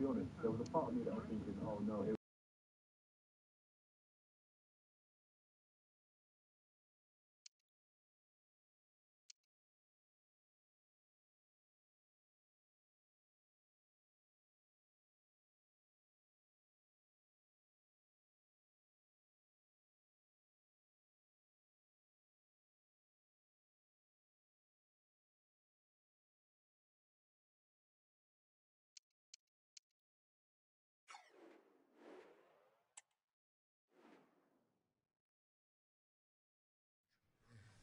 be honest, there was a part of me that was thinking, oh no, here.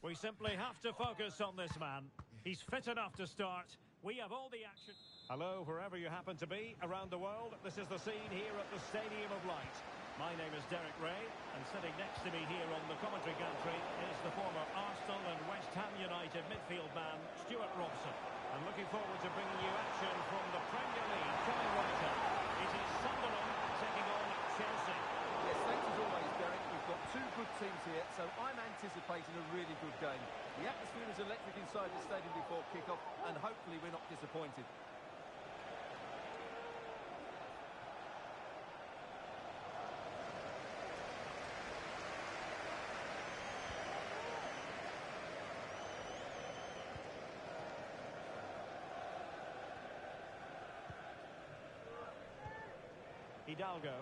We simply have to focus on this man. He's fit enough to start. We have all the action. Hello, wherever you happen to be around the world. This is the scene here at the Stadium of Light. My name is Derek Ray, and sitting next to me here on the commentary gantry is the former Arsenal and West Ham United midfield man, Stuart Robson. I'm looking forward to bringing you action from the Premier League coming right up. It is Sunderland taking on Chelsea. Yes, thanks as always, Derek. We've got two good teams here, so I'm anticipating a really good game. The atmosphere is electric inside the stadium before kick-off, and hopefully we're not disappointed. Hidalgo.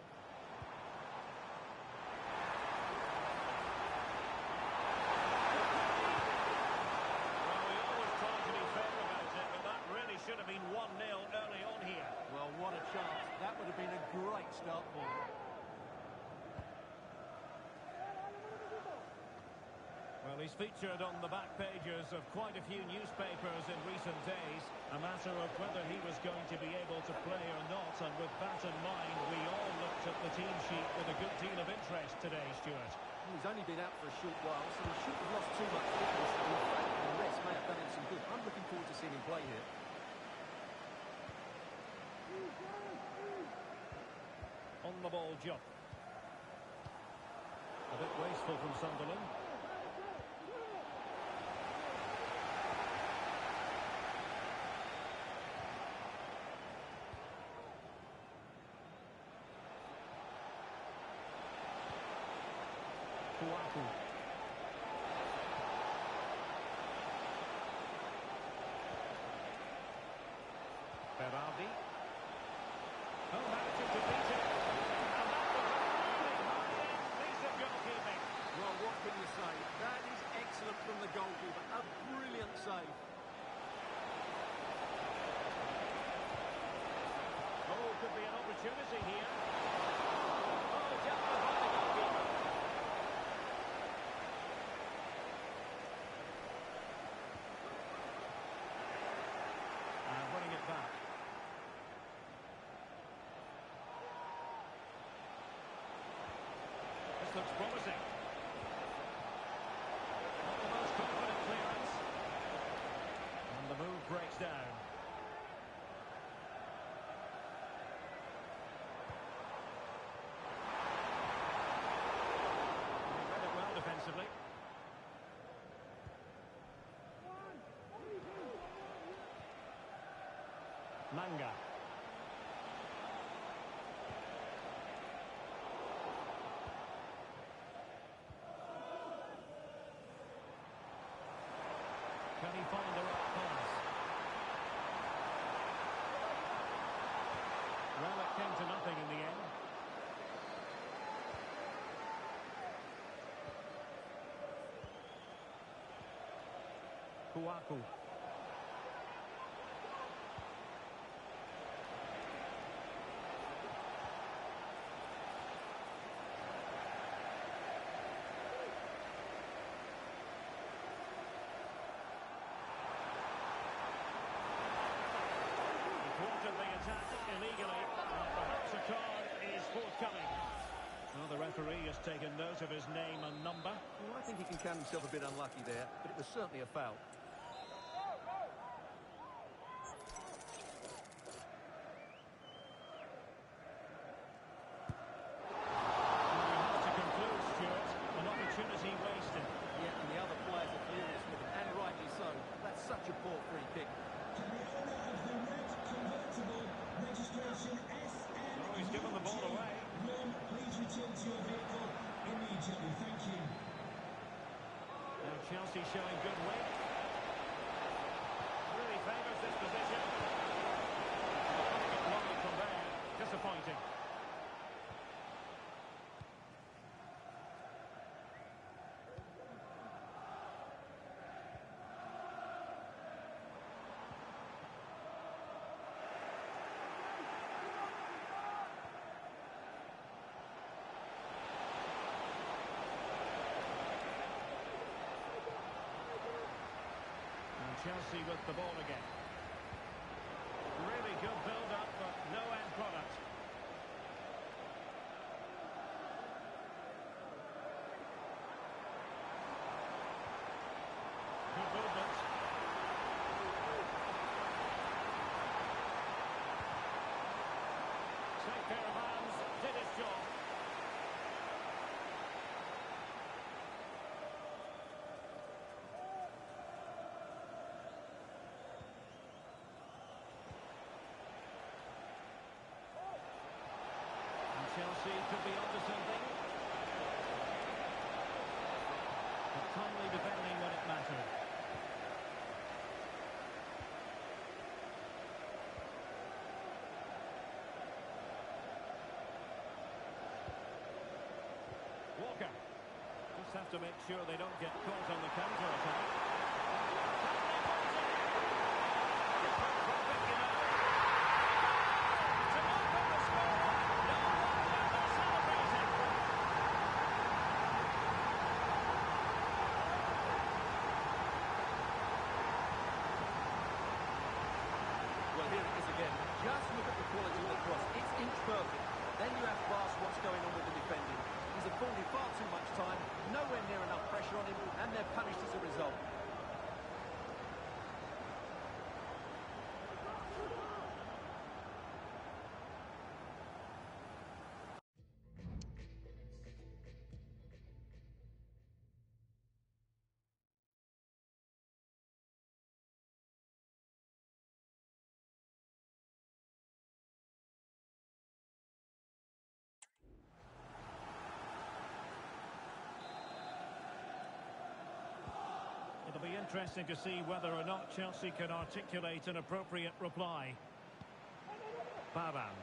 Should have been 1-0 early on here. Well, what a chance. That would have been a great start for them. Well, he's featured on the back pages of quite a few newspapers in recent days. A matter of whether he was going to be able to play or not. And with that in mind, we all looked at the team sheet with a good deal of interest today, Stuart. He's only been out for a short while, so he shouldn't have lost too much fitness. In fact, the rest may have done him some good. I'm looking forward to seeing him play here. On the ball, Job. A bit wasteful from Sunderland. Kouakou. Berardi. Oh, managing to beat it. Well, what can you say? That is excellent from the goalkeeper. A brilliant save. Oh, could be an opportunity here. Oh, dealt with by the goalkeeper. And winning it back. This looks promising. Not the most confident clearance. And the move breaks down. He read it well defensively. Manga. Can he find the right pass? Well, it came to nothing in the end. Kouakou. Illegally, perhaps a card is forthcoming. Well, the referee has taken note of his name and number. Well, I think he can count himself a bit unlucky there, but it was certainly a foul. You have to conclude, Stuart, an opportunity wasted. Yeah, and the other players are furious with him, and rightly so. That's such a poor free kick. To the owner of the red convertible, registration S given the ball away. Please return to your vehicle immediately. Thank you. Now Chelsea showing good weight. Really favours this position. Putting it wide from there. Disappointing. Chelsea with the ball again. Really good build-up, but no end product. Good movement. Safe pair of hands, did his job. Chelsea could be onto something. But calmly defending when it mattered. Walker. Just have to make sure they don't get caught on the counter-attack. Well, here it is again. Just look at the quality of the cross. It's inch perfect. Then you have to ask what's going on with the defending. He's afforded far too much time, nowhere near enough pressure on him, and they're punished as a result. It'll be interesting to see whether or not Chelsea can articulate an appropriate reply. Baran.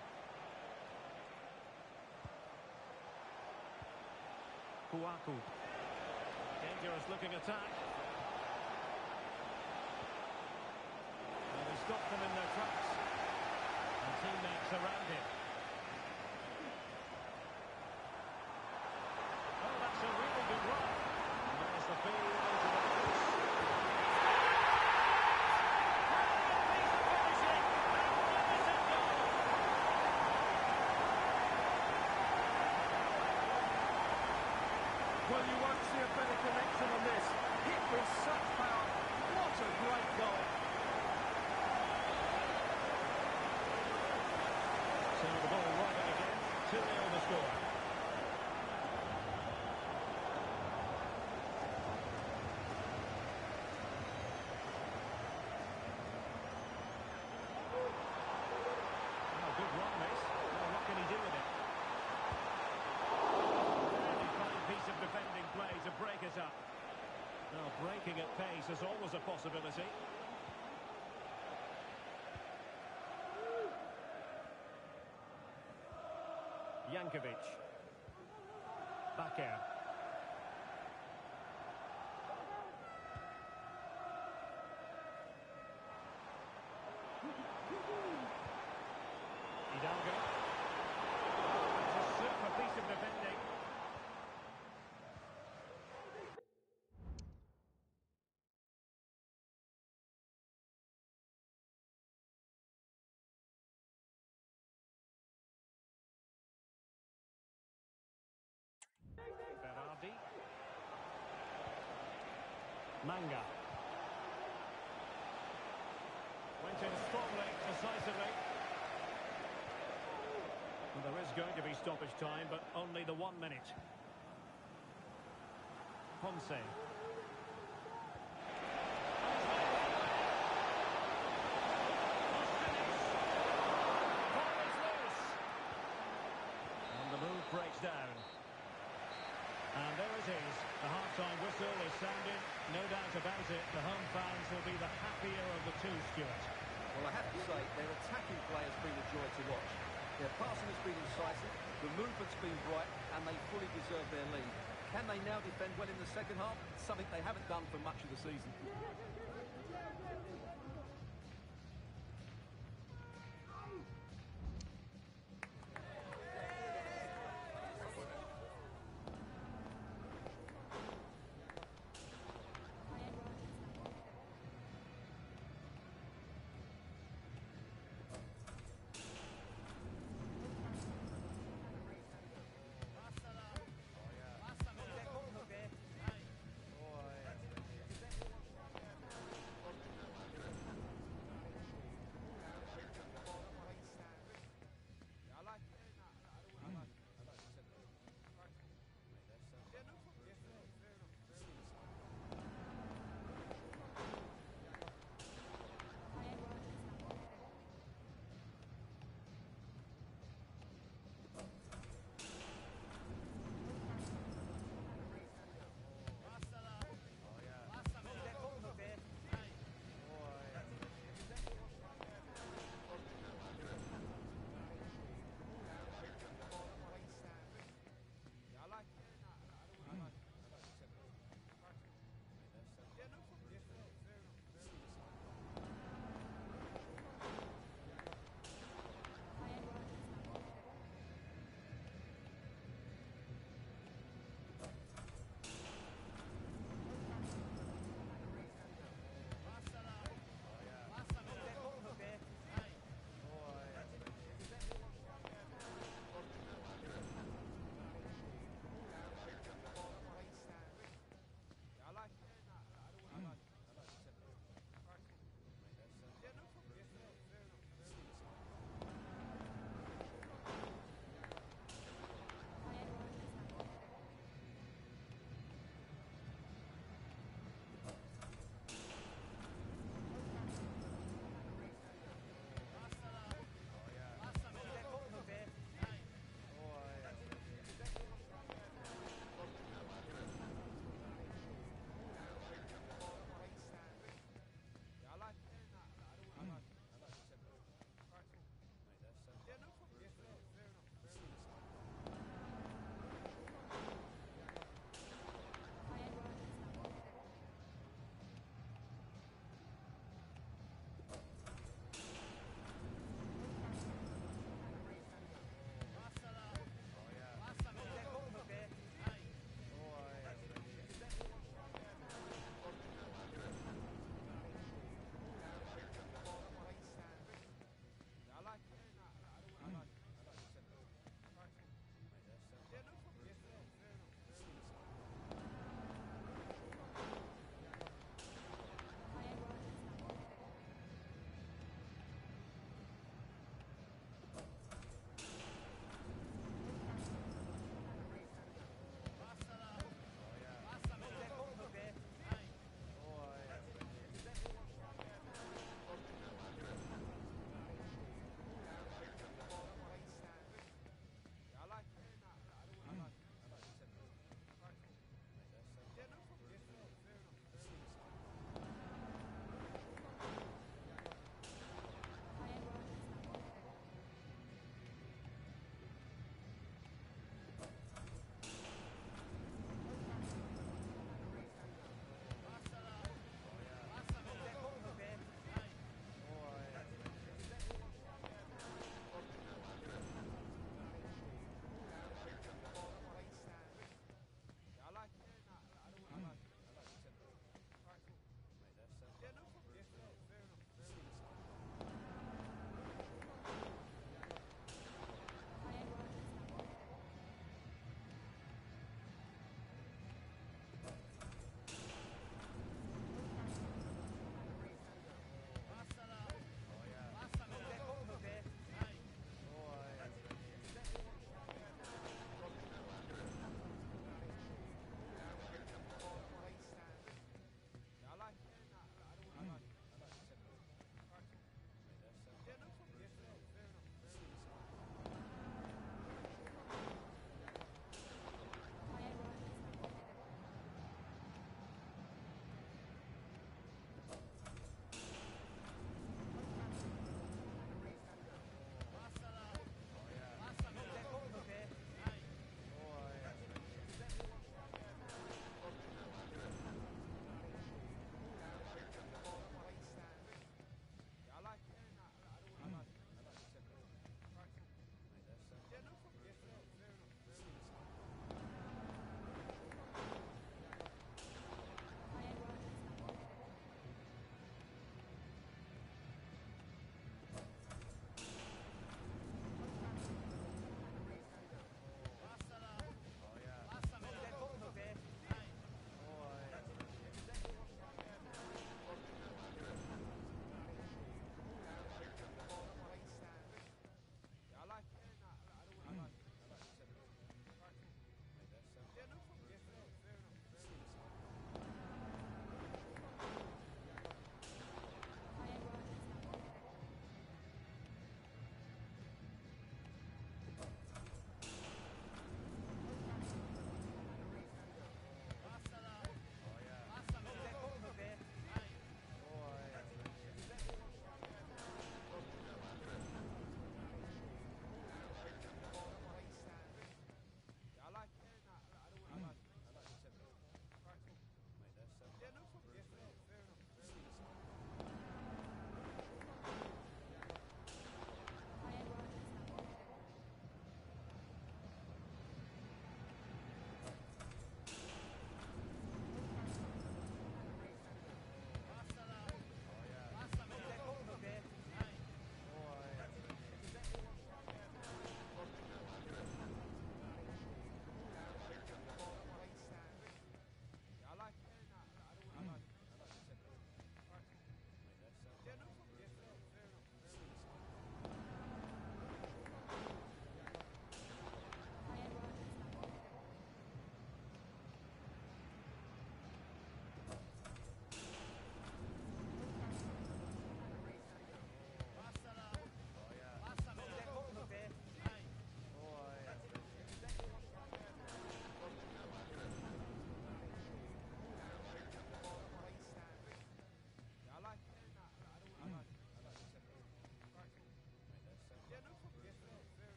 Kouakou. Dangerous looking attack. And they stopped them in their tracks. And teammates around him. Oh, that's a really good run. And there's the feed into the box. Well, you won't see a better connection on this. Hit with such power. What a great goal. So the ball rolling again. 2-0 the score. Oh, good run, this. Well, what can he do with it? Piece of defending play to break it up. Now, breaking at pace is always a possibility. Jankovic. Bakker. Hidalgo. A super piece of defending. Berardi. Manga. Went in strongly, decisively. Well, there is going to be stoppage time, but only the 1 minute. Ponce. jerseys. The half-time whistle is sounding. No doubt about it, the home fans will be the happier of the two, Stuart. Well, I have to say, their attacking play has been a joy to watch. Their passing has been incisive, the movement's been bright, and they fully deserve their lead. Can they now defend well in the second half? Something they haven't done for much of the season.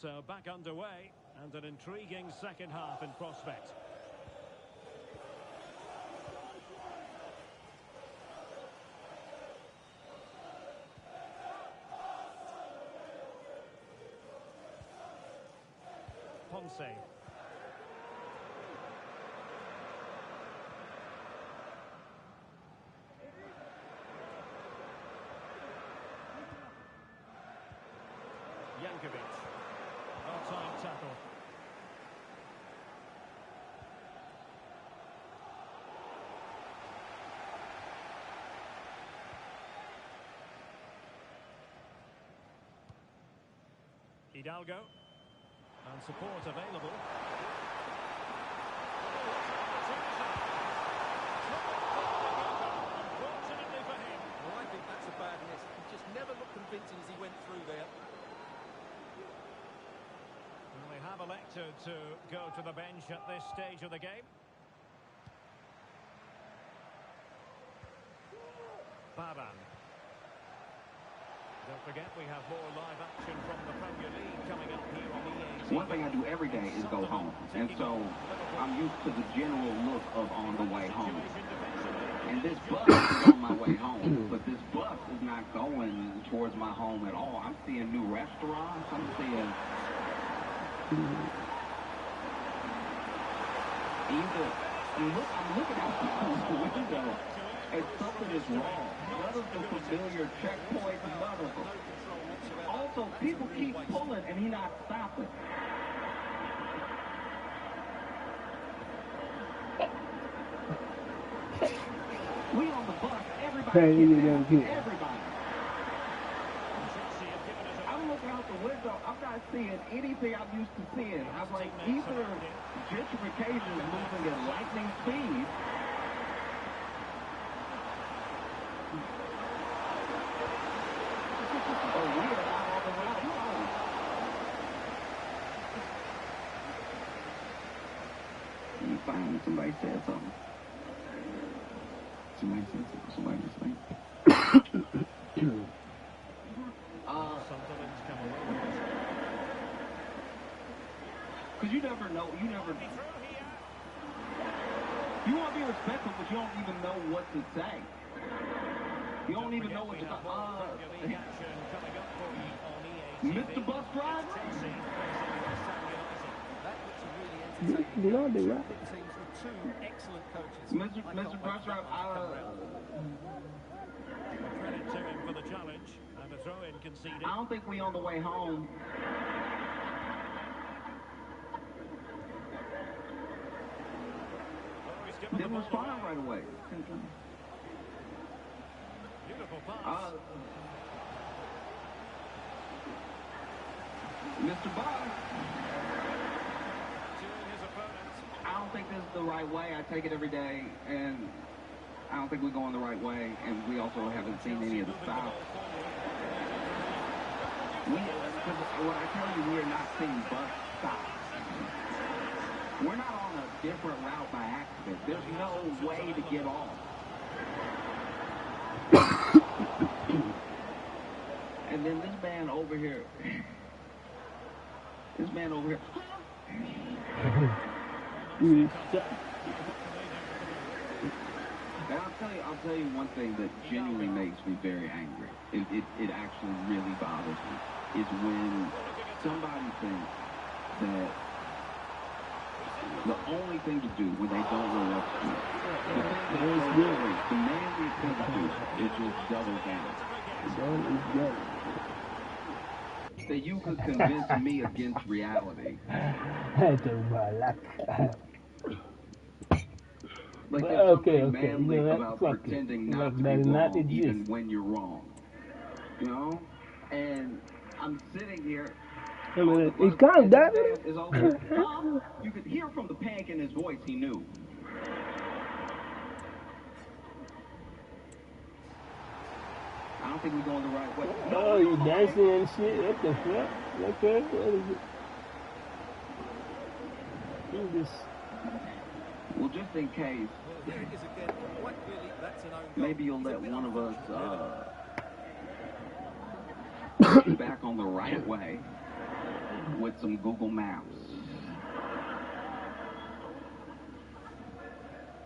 So back underway, and an intriguing second half in prospect. Ponce. Jankovic. Outside tackle. Hidalgo. And support available. Unfortunately for him. Well, I think that's a bad miss. He just never looked convincing as he went through there. Well, they have elected to go to the bench at this stage of the game. Baban. Don't forget, we have more live action from the Premier League coming up here on EA. One thing I do every day is go home, and so I'm used to the general look of on the way home. And this bus is on my way home, but this bus is not going towards my home at all. I'm seeing new restaurants. I'm seeing I'm looking out the window, and something is wrong. None of the familiar checkpoints, none of them. Also, people keep pulling, and he's not stopping. We on the bus, everybody. I'm looking out the window, I'm not seeing anything I'm used to seeing. I'm like, either gentrification is moving at lightning speed, or we are not on the route home. You finally, somebody said something. Somebody said something. Somebody was saying. Because you never know, you want to be respectful, but you don't even know what to say. You don't even know what to say. Mr. Bus Driver? You know they right. Mr. Bus Driver, Credit to him for the challenge, and a throw-in conceded. I don't think we on the way home. Didn't respond right away. Beautiful pass. Mr. Bob. Cheering his opponents. I don't think this is the right way. I take it every day, and I don't think we're going the right way, and we also haven't seen any of the stops. What I tell you, we are not seeing bus stops. We're not on a different route by accident. There's no way to get off. And then this man over here. And I'll tell you one thing that genuinely makes me very angry. It actually really bothers me. Is when somebody thinks that the only thing to do when they don't know what to do, the manly thing to do is just double down. That you could convince me against reality. Like there's something manly about pretending not to be wrong even when you're wrong. You know? And I'm sitting here. He calmed down. You could hear from the panic in his voice, he knew. I don't think we're going the right way. Oh, you dancing and shit? What the fuck? Okay, what is it? Who's this? Well, just in case, maybe you'll let one of us back on the right way. with some Google Maps.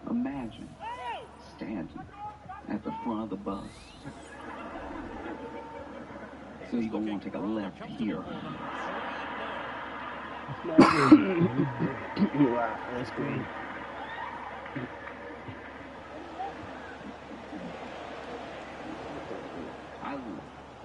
Imagine standing at the front of the bus. So you're going to want to take a left here. Wow, that's great.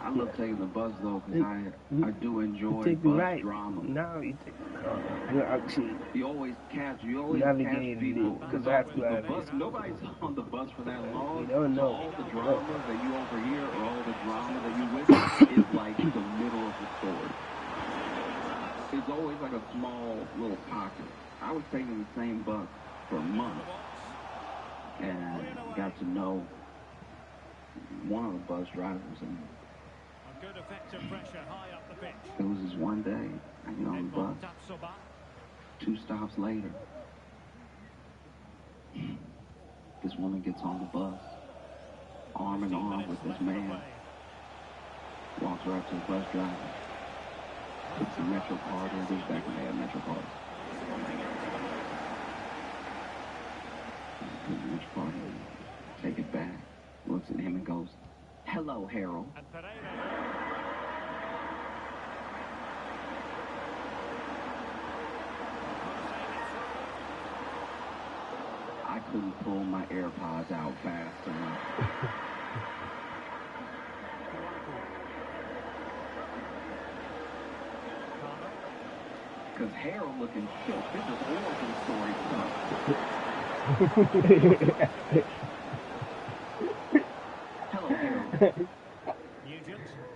I love taking the bus though, because I do enjoy take the bus right. drama. Now you take the car. You're actually You always catch people, because the bus, nobody's on the bus for that long. You don't know. So all the drama that you overhear or all the drama that you witness is like the middle of the story. It's always like a small little pocket. I was taking the same bus for months and got to know one of the bus drivers, and Good effective pressure high up the pitch. it was just one day I get on the bus. 2 stops later, this woman gets on the bus, arm in arm with this man, walks right up to the bus driver, puts the Metro card in, goes back and they had Metro cards. Put the Metro card in, take it back, looks at him and goes, "Hello, Harold." I couldn't pull my AirPods out fast enough. Because Harold looking shook. This is origin story stuff. Hello, Harold.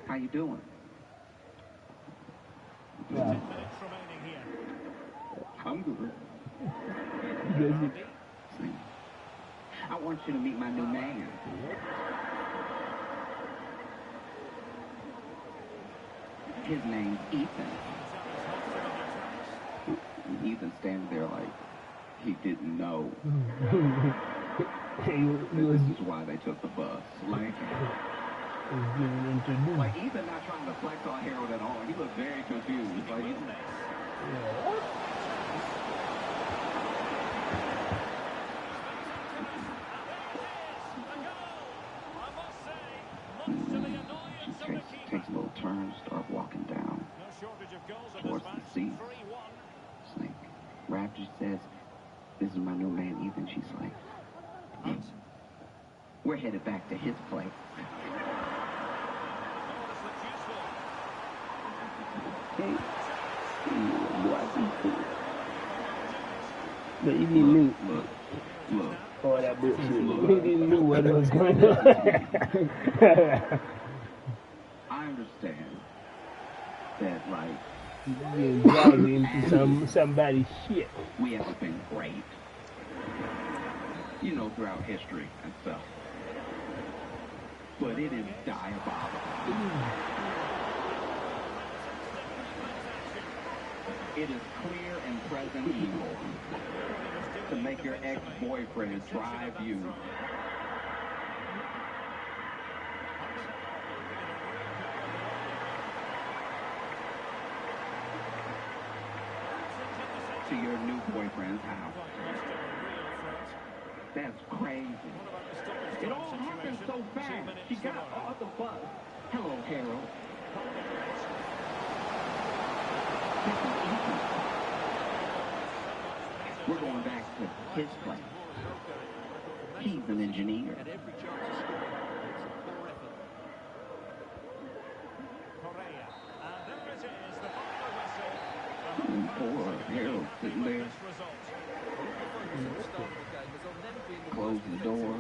How you doing? 10 minutes remaining here. I'm good. I want you to meet my new man. His name's Ethan. Ethan stands there like he didn't know. This is why they took the bus. Like Ethan not trying to flex on Harold at all. He looked very confused. Like, takes a little turn, start walking down towards the seats. It's like, Raptor says, "This is my new man, Ethan." She's like, "We're headed back to his place." But he didn't know. Look. Oh, that bullshit. He didn't know what was going on. I understand that, like, being dragged into somebody's shit. we haven't been great, you know, throughout history and stuff. But it is diabolical. It is clear and present evil to make your ex-boyfriend drive you to your new boyfriend's house. That's crazy. It all happened so fast. She got off the bus. Hello, Harold. We're going back to his place. He's an engineer. And poor Harold sitting there. Close the door.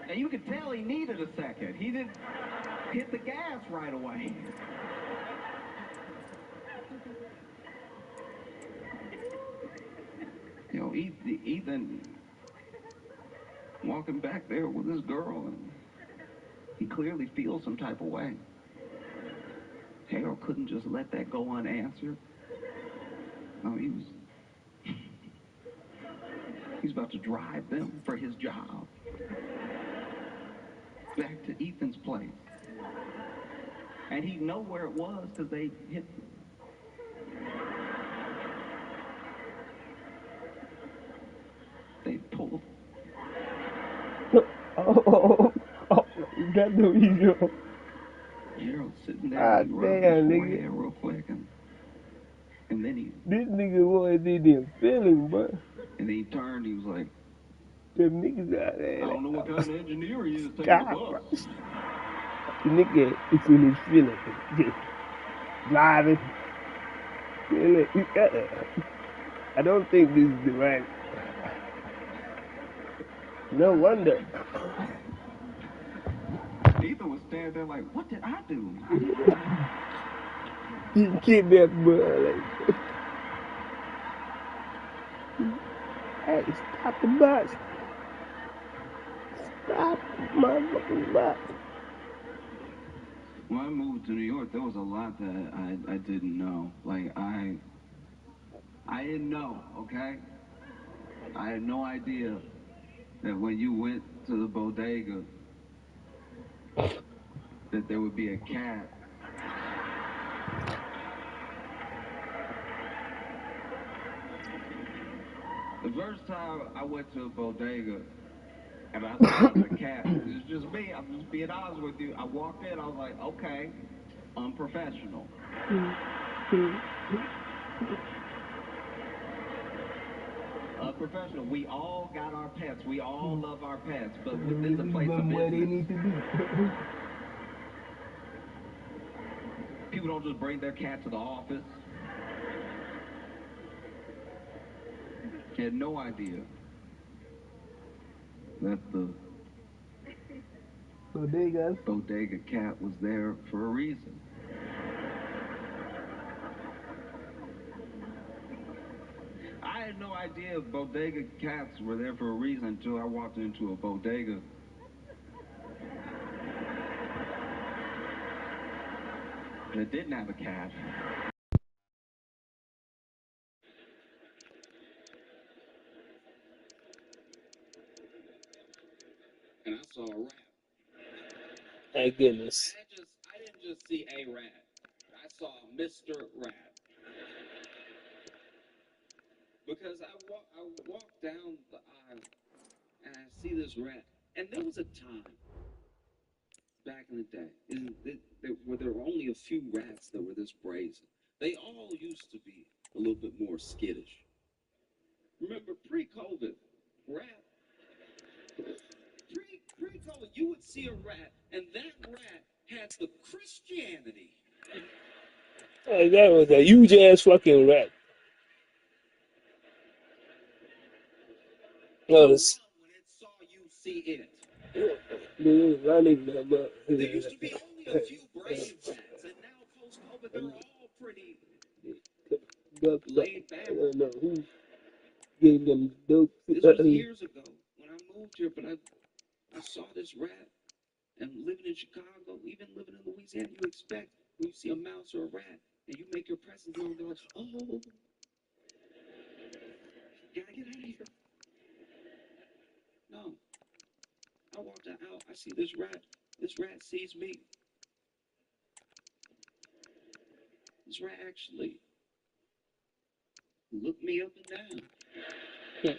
And you could tell he needed a second. He didn't hit the gas right away. You know, Ethan walking back there with this girl, and he clearly feels some type of way. Harold couldn't just let that go unanswered. No, he was about to drive them for his job back to Ethan's place. And he'd know where it was because they hit. They pulled. Oh, that's no ego. Harold's sitting there Ah, and rubbed damn, his nigga. forehead real quick, and then he This nigga was in their feeling, bro. and then he turned. He was like, Them niggas out there. I don't know what kind of engineer he is taking God, the bro. bus. The nigga is in his feelings. Just driving. I don't think this is the right. No wonder. Ethan was standing there like, what did I do? He kidnapped bro. Like, hey, stop the bus. Stop the motherfucking bus. When I moved to New York, there was a lot that I didn't know. Like, I didn't know, okay? I had no idea that when you went to the bodega, that there would be a cat. The first time I went to a bodega and I saw the cat, it's just me, I'm just being honest with you. I walked in, I was like, okay, unprofessional. Unprofessional. We all got our pets. We all love our pets, but this is a place of Where they business. need to be. People don't just bring their cat to the office. Had no idea that the bodega cat was there for a reason. I had no idea bodega cats were there for a reason until I walked into a bodega. That didn't have a cat. And I saw a rat. Thank goodness. I didn't just see a rat. I saw Mr. Rat. Because I walked down the aisle and I see this rat. And there was a time back in the day where there were only a few rats that were this brazen. They all used to be a little bit more skittish. Remember pre-COVID, pre-COVID, you would see a rat, and that rat had the Christianity. Hey, that was a huge ass fucking rat. When No, it saw you see it. running the butt. There used to be only a few brave rats, and now post-COVID, they're all pretty laid back. I don't know who gave them dope. This was years ago when I moved here, but I saw this rat, and living in Chicago, even living in Louisiana, you expect when you see a mouse or a rat, and you make your presence known, they're like, oh, gotta get out of here. No. I walked out, I see this rat. This rat sees me. This rat actually looked me up and down.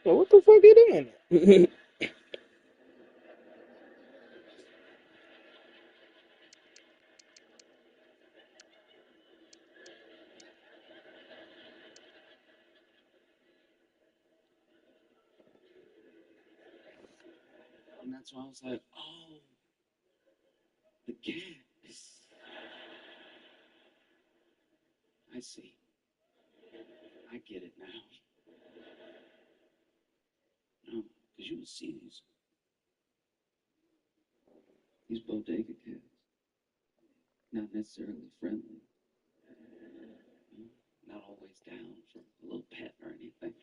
Well, what the fuck you doing? And that's why I was like, oh, the cat. I see. I get it now. No, because you would see these bodega cats. Not necessarily friendly. Not always down for a little pet or anything.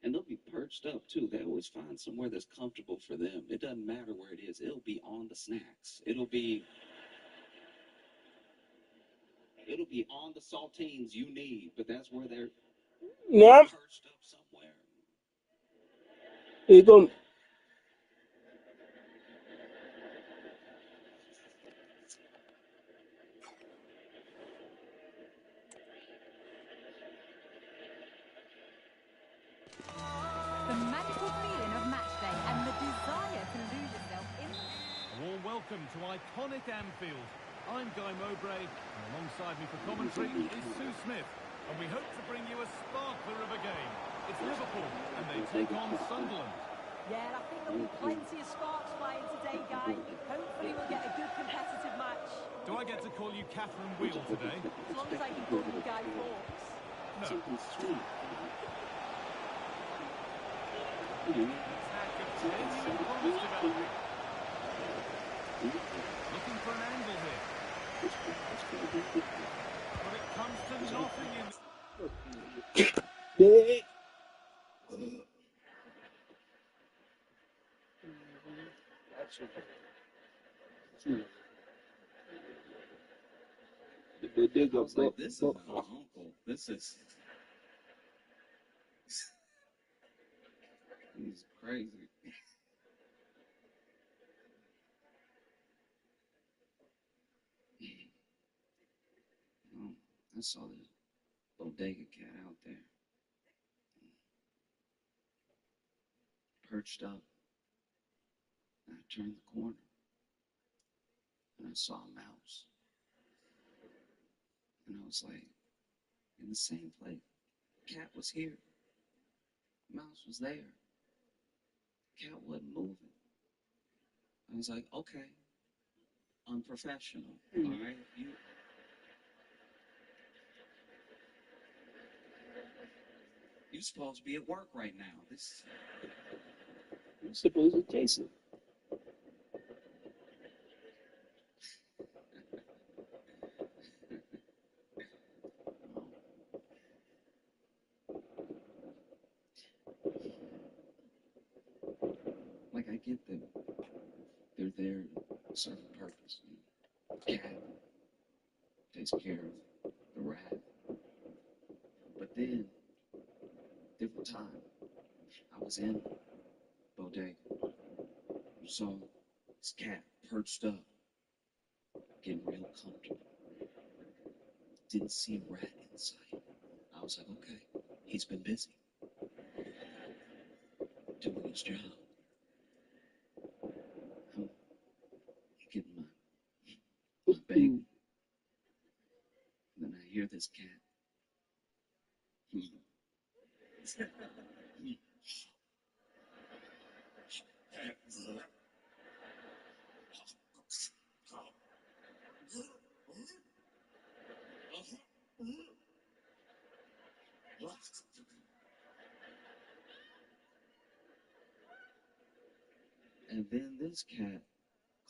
And they'll be perched up too. They always find somewhere that's comfortable for them. It doesn't matter where it is. It'll be on the snacks. It'll be on the saltines you need, but that's where they're نعم. perched up somewhere. إيه توم. The magical feeling of match day and the desire to lose yourself in the... A warm welcome to iconic Anfield. I'm Guy Mowbray, and alongside me for commentary is Sue Smith, and we hope to bring you a sparkler of a game. It's Liverpool, and they take on Sunderland. Yeah, I think there'll be plenty of sparks flying today, Guy. Hopefully we'll get a good competitive match. Do I get to call you Catherine Wheel today? As long as I can call you Guy Fawkes. No. Attack of genuine promise developing. Looking for an angle here. But it comes to nothing in... 네. I was like, this is not uncle. This is... He's crazy. I saw this bodega cat out there. Perched up. And I turned the corner. And I saw a mouse. And I was like, in the same place. Cat was here. Mouse was there. Cat wasn't moving. I was like, okay. Unprofessional. All right? You're supposed to be at work right now. This... I'm supposed to Jason. Like, I get them. They're there to serve a purpose. Cat takes care of the rat. But then, different time, I was in bodega. Saw this cat perched up, getting real comfortable. Didn't see a rat in sight. I was like, okay, he's been busy doing his job. I'm getting my bagel. And then I hear this cat. And then this cat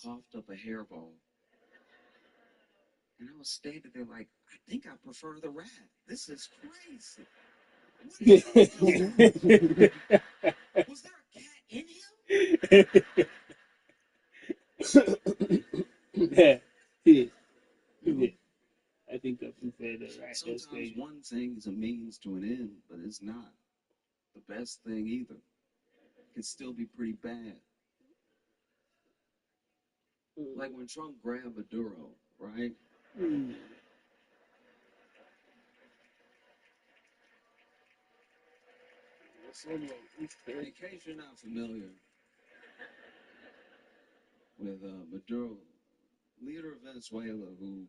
coughed up a hairball. And I was standing there like, I think I prefer the rat. This is crazy. Was there a cat in him? Yeah. Yeah. I think I prefer the right. Sometimes one thing is a means to an end, but it's not the best thing either. It can still be pretty bad. Like when Trump grabbed Maduro, right? Mm. In case you're not familiar with Maduro, leader of Venezuela, who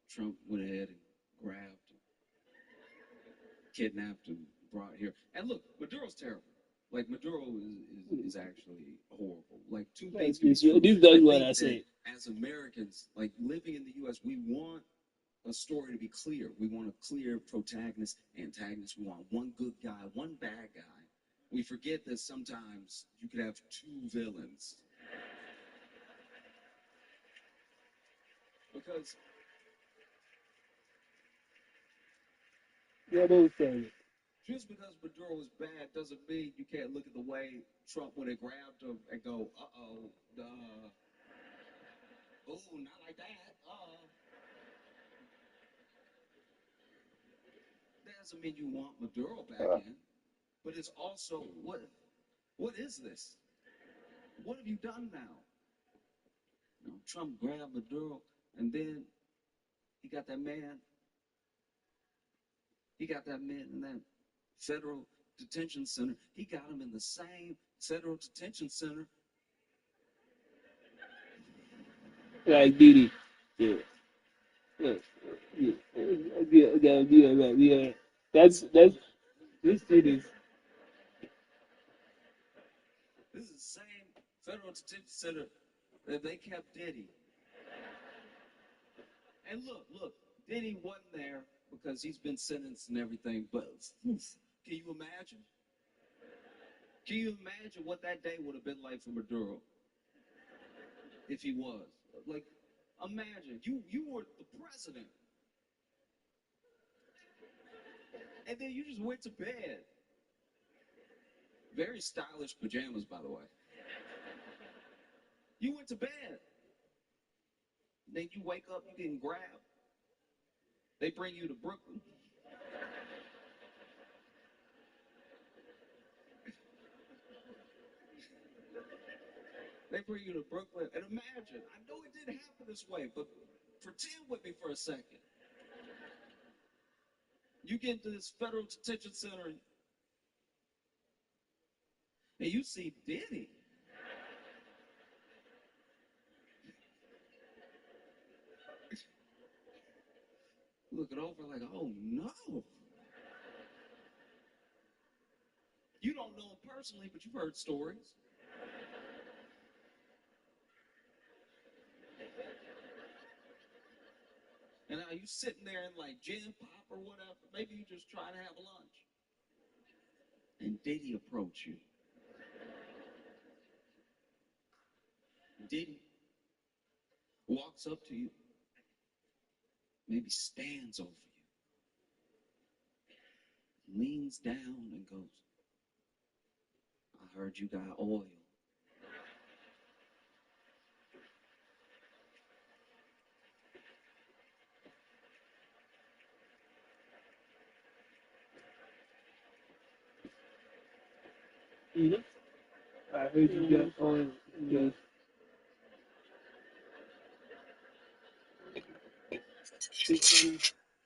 Trump went ahead and grabbed, kidnapped, and brought here. And look, Maduro's terrible. Like, Maduro is actually horrible. Like, two things can be true. This does what I think say. that as Americans, like, living in the U.S., we want a story to be clear. We want a clear protagonist, antagonist. We want one good guy, one bad guy. We forget that sometimes you could have two villains. Because Yeah, those things. just because Maduro was bad doesn't mean you can't look at the way Trump would have grabbed him and go, oh, not like that. doesn't mean you want Maduro back in, but it's also what is this? What have you done now? You know, Trump grabbed Maduro, and then he got that man. He got that man in that federal detention center. He got him in the same federal detention center. Like Diddy. Yeah. Yeah. Yeah. Yeah. That's this shit is. This is the same federal detention center that they kept Diddy. And look, Diddy wasn't there because he's been sentenced and everything, but can you imagine? Can you imagine what that day would have been like for Maduro if he was? Like, imagine, you were the president, and then you just went to bed. Very stylish pajamas, by the way. You went to bed. Then you wake up, you getting grabbed. They bring you to Brooklyn. They bring you to Brooklyn. And imagine, I know it didn't happen this way, but pretend with me for a second. You get into this federal detention center and you see Diddy. Looking over like, oh no. You don't know him personally, but you've heard stories. And now you sitting there in like gin pop or whatever. Maybe you just trying to have lunch. And Diddy approach you. Diddy walks up to you, maybe stands over you, leans down and goes, I heard you got oil. Mhm. I heard you got oil. Yeah.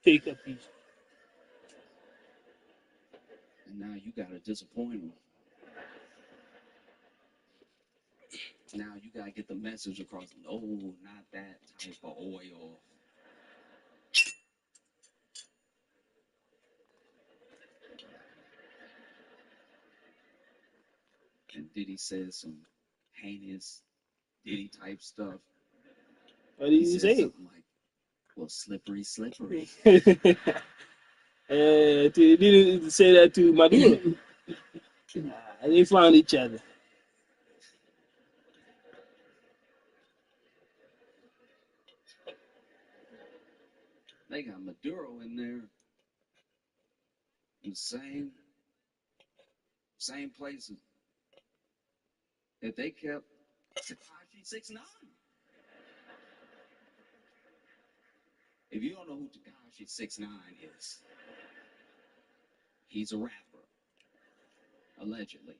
Take a piece. And now you got to disappoint him. Now you got to get the message across. No, not that type of oil. And Diddy says some heinous Diddy type stuff. What did He you says say? something like, well, slippery, slippery. They didn't say that to Maduro. They found each other. They got Maduro in there in the same places that they kept FC25. If you don't know who FC25 is, he's a rapper, allegedly.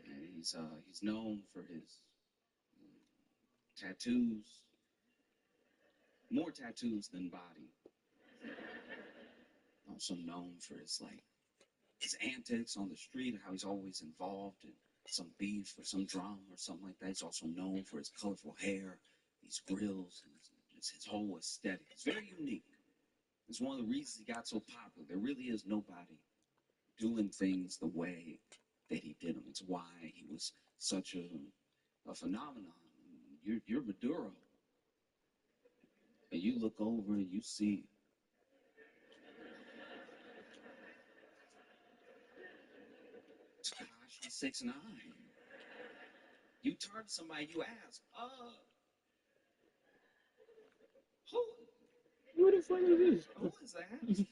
And he's known for his tattoos, more tattoos than body. Also known for his antics on the street, how he's always involved in some beef or some drama or something like that. He's also known for his colorful hair, these grills, and just his whole aesthetic. It's very unique. It's one of the reasons he got so popular. There really is nobody doing things the way that he did them. It's why he was such a phenomenon. You're Maduro, and you look over and you see FC25. You turn to somebody, you ask, What the fuck is this? who is that?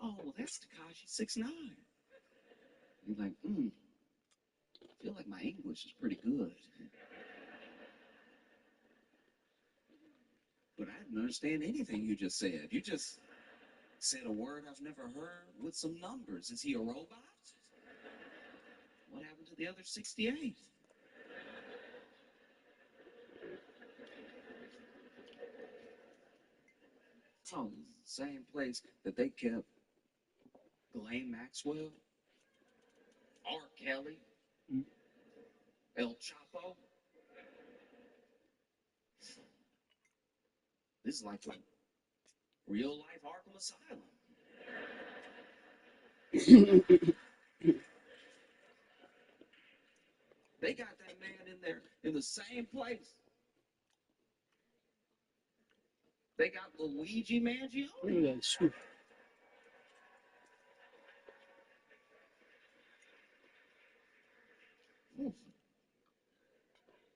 Oh, well, that's Tekashi 69. You're like, feel like my English is pretty good. But I didn't understand anything you just said. You just said a word I've never heard with some numbers. Is he a robot? What happened to the other 68? Oh, same place that they kept Ghislaine Maxwell, R. Kelly, El Chapo. This is like a real life Arkham Asylum. They got that man in there in the same place. They got Luigi Mangione. That's true.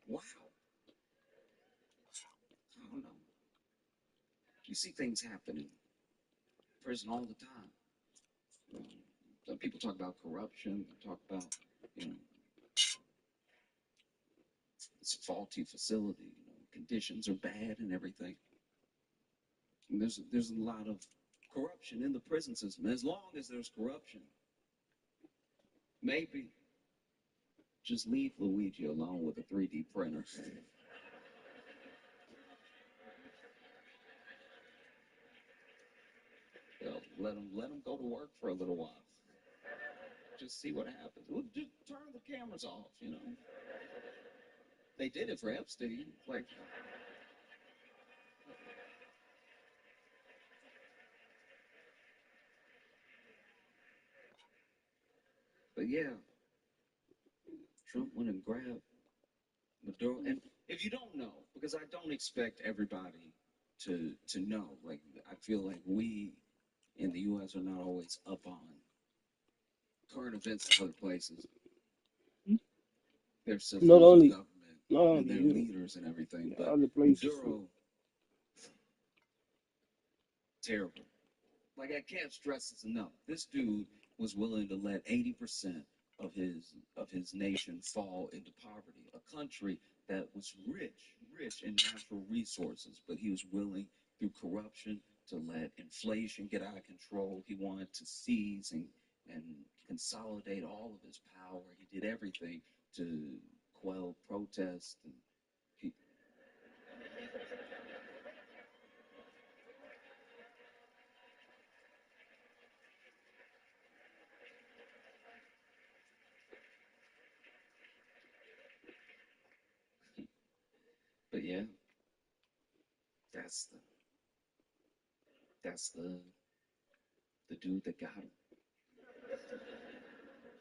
Wow. I don't know. You see things happen in prison all the time. Some people talk about corruption, talk about, you know, it's a faulty facility, you know, conditions are bad and everything. And there's a lot of corruption in the prison system. As long as there's corruption, maybe just leave Luigi alone with a 3D printer. You know, let him go to work for a little while. Just see what happens. We'll just turn the cameras off, you know. They did it for Epstein. Like, but yeah, Trump went and grabbed Maduro. And if you don't know, because I don't expect everybody to know, like, I feel like we in the U.S. are not always up on current events in other places. Their system Not of only, government not and only their you, leaders and everything, but other places. Maduro, terrible. Like, I can't stress this enough. This dude was willing to let 80% of his nation fall into poverty. A country that was rich in natural resources, but he was willing through corruption to let inflation get out of control. He wanted to seize and consolidate all of his power. He did everything to quell protests. And he, but yeah, that's the that's the dude that got him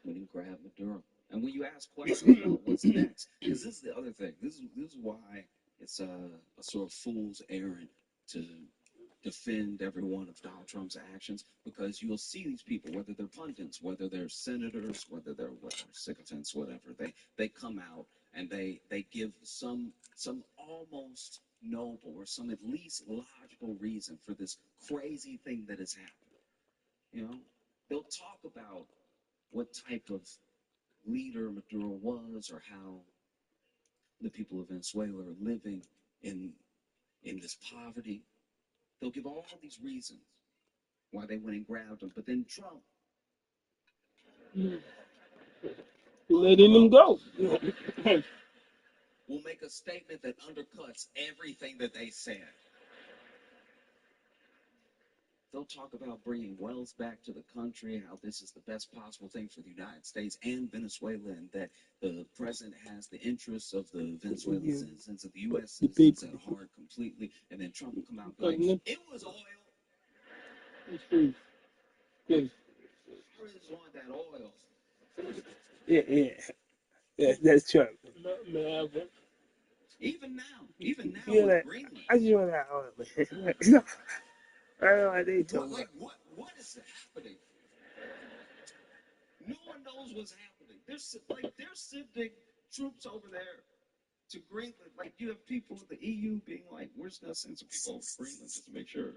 when he grabbed Maduro. And when you ask questions about what's next, because this is the other thing. This is why it's a sort of fool's errand to defend every one of Donald Trump's actions, because you'll see these people, whether they're pundits, whether they're senators, whether they're whatever, sycophants, whatever, they come out and they give some almost noble or some at least logical reason for this crazy thing that has happened. You know, they'll talk about what type of leader Maduro was, or how the people of Venezuela are living in this poverty. They'll give all these reasons why they went and grabbed him, but then Trump letting them go. will make a statement that undercuts everything that they said. They'll talk about bringing wealth back to the country, how this is the best possible thing for the United States and Venezuela, and that the president has the interests of the Venezuelan citizens and the U.S. citizens at heart completely. And then Trump will come out and be like, it was oil. Yeah, I really just want that oil. yeah, that's Trump. Even now Yeah, with Greenland. I just want that oil, man. I don't know what they talking about. What is happening? No one knows what's happening. They're sending troops over there to Greenland. Like, you have people in the EU being like, we're just gonna send some people over to Greenland just to make sure.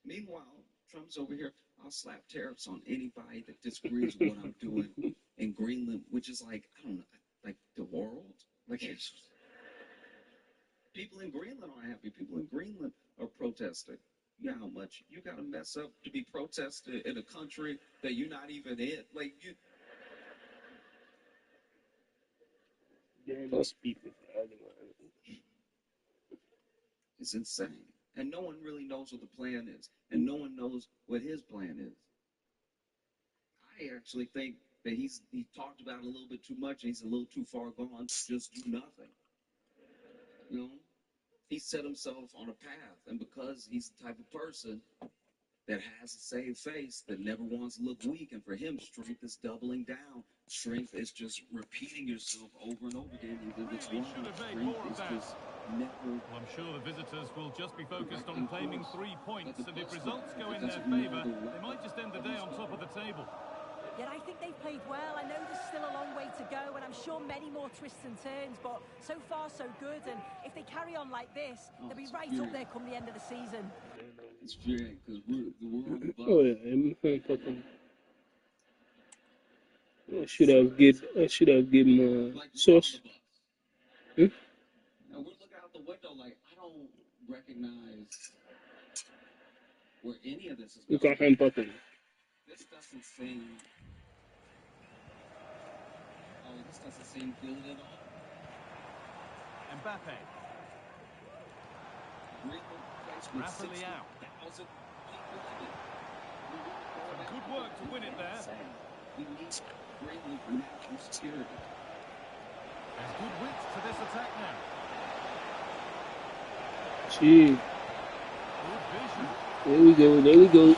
Meanwhile, Trump's over here. I'll slap tariffs on anybody that disagrees with what I'm doing in Greenland, which is like, I don't know, like the world. Like, people in Greenland aren't happy. People in Greenland are protesting. You know how much you got to mess up to be protested in a country that you're not even in? Like, you. They don't speak with the other one. It's insane. And no one really knows what the plan is. And no one knows what his plan is. I actually think that he talked about it a little bit too much. He's a little too far gone to just do nothing. You know? He set himself on a path. And because he's the type of person that has a save face, that never wants to look weak, and for him, strength is doubling down. Strength is just repeating yourself over and over again. Even if it's Really wrong, should have made strength more of is that. just never. Well, I'm sure the visitors will just be focused on claiming 3 points, and if But results go in that's their another favour, level. they might just end the day on top of the table. Yet I think they've played well. I know there's still a long way to go, and I'm sure many more twists and turns, but so far so good. And if they carry on like this, they'll be right up there come the end of the season. It's fair because we're on the bus. Oh yeah, I'm talking. I should have given Like, we're on sauce. the bus. Hmm? Now we're looking out the window like, I don't recognize where any of this is You going. can hand button. This doesn't seem. Oh, this doesn't seem good at all. Mbappe. Greenland plays with Rapidly 60,000 out. people Some good work to win it there. We need Greenland for national security. There's good width to this attack now. Gee, Good vision. there we go, there we go. In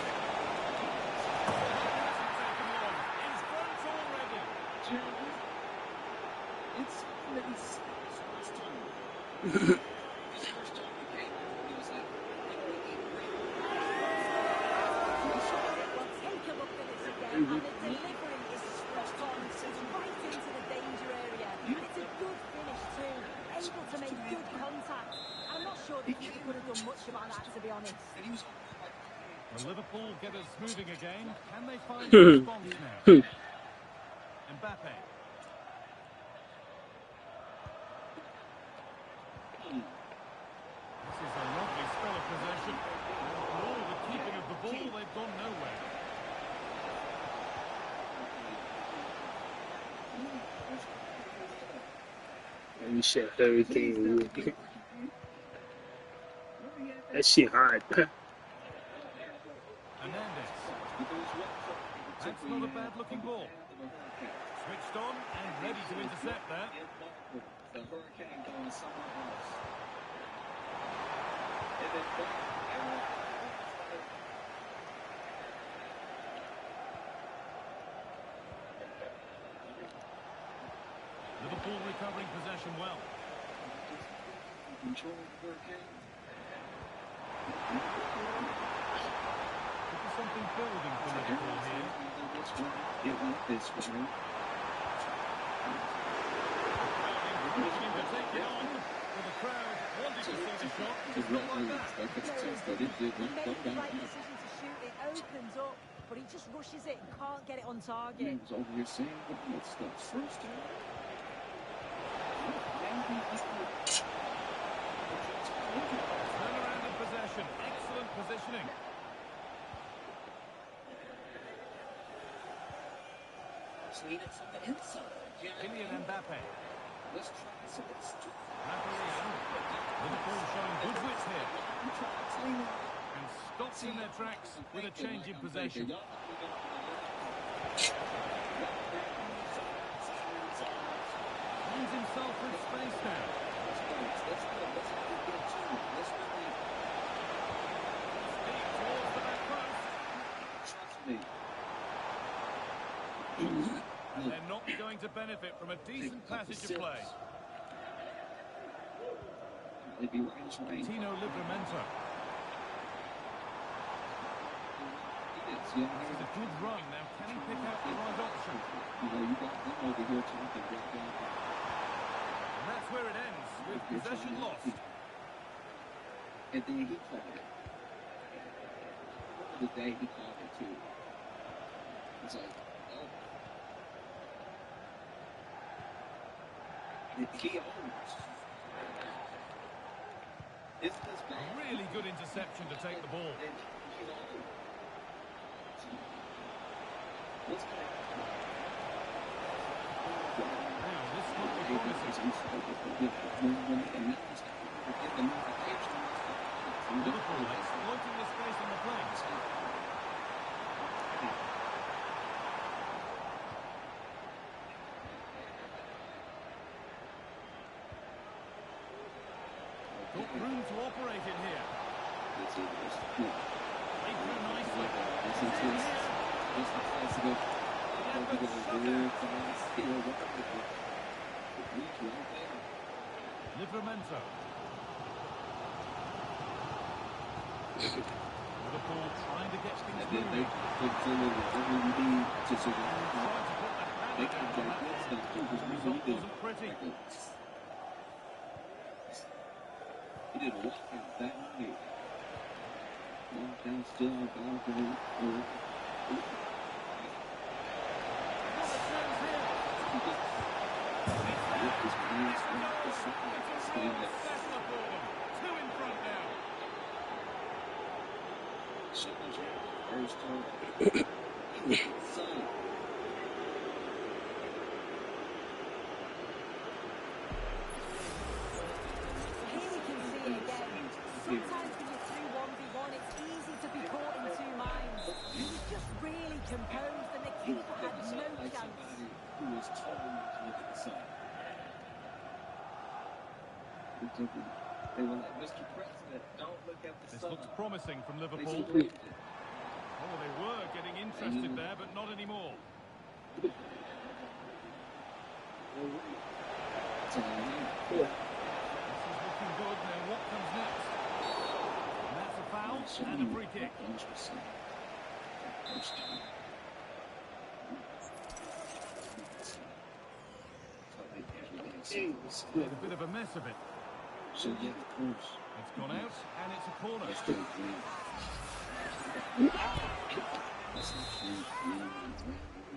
front already. Jeremy, it's something that he said his first time. His first time he came here, he was like, we need Greenland. Well, take a look at this again, and the delivery is spot on. It's right into the danger area. And it's a good finish too, able to make good contact. I'm not sure the keeper could have done much about that, to be honest. And he was like, Will Liverpool get us moving again? Can they find a response now? Mbappe. This is a lovely spell of possession. For all the keeping of the ball, they've gone nowhere. Let me share Hurricane. That shit hard. Hernandez. That's not a bad-looking ball. Switched on and ready to intercept there. the hurricane going somewhere else. Liverpool recovering possession well. Control the hurricane. Could be something building for Liverpool here. It went this way. Pushing to take it on with the crowd wanting to see the shot. Just not like that. He made the right decision to shoot. It opens up, but he just rushes it and can't get it on target. He was over here saying, what's the first time? Turnaround in possession. Excellent positioning. Need it from the inside. Kylian Mbappe. Let's try some of this. Liverpool showing good wits here. And stopped in their tracks with a change in possession. Finds himself with space now. Speed towards the back post. Trust me. And they're not going to benefit from a decent passage of play. Tino Livramento. This is a good run. Now, can he pick out the right option? You got them over here talking right down. And that's where it ends, with possession lost. And then he caught it. the day he called it too. It's like, oh. He owns. Isn't this bad? A really good interception to take the ball. What's going on? Now, this might be promising. Liverpool exploiting the space on the flanks. Got room to operate in here. They do nicely. Livramento. Liverpool trying to get things moving. Trying to put the hand out. The result wasn't pretty. He did a walk out that night. Walk down still on balcony. Two in front now. First time. Sometimes when you're 2-1v1, it's easy to be caught in two minds. He was just really composed and the keeper had no chance. Who was told to look at the sun. They were like, Mr. President, don't look at the sun. This looks promising from Liverpool. They believed it. Oh, they were getting interested there, but not anymore. Yeah. This is looking good. Now, what comes next? And that's a foul and a free kick. Made a bit of a mess of it. So, yeah, of course. It's gone out, and it's a corner.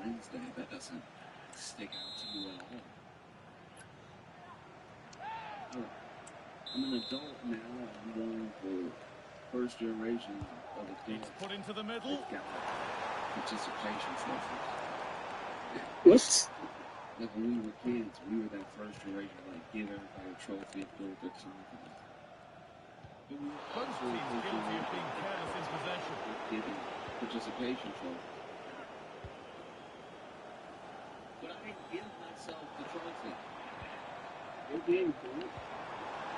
Wednesday, that doesn't stick out to you at all. I'm an adult now. I'm going for first generation of the It's put into the middle. Participation trophies. What? Like when we were kids, we were that first generation, like give everybody a trophy at the time. Both teams guilty of being careless in possession. Giving participation trophy. But I didn't give myself the trophy. What game, dude?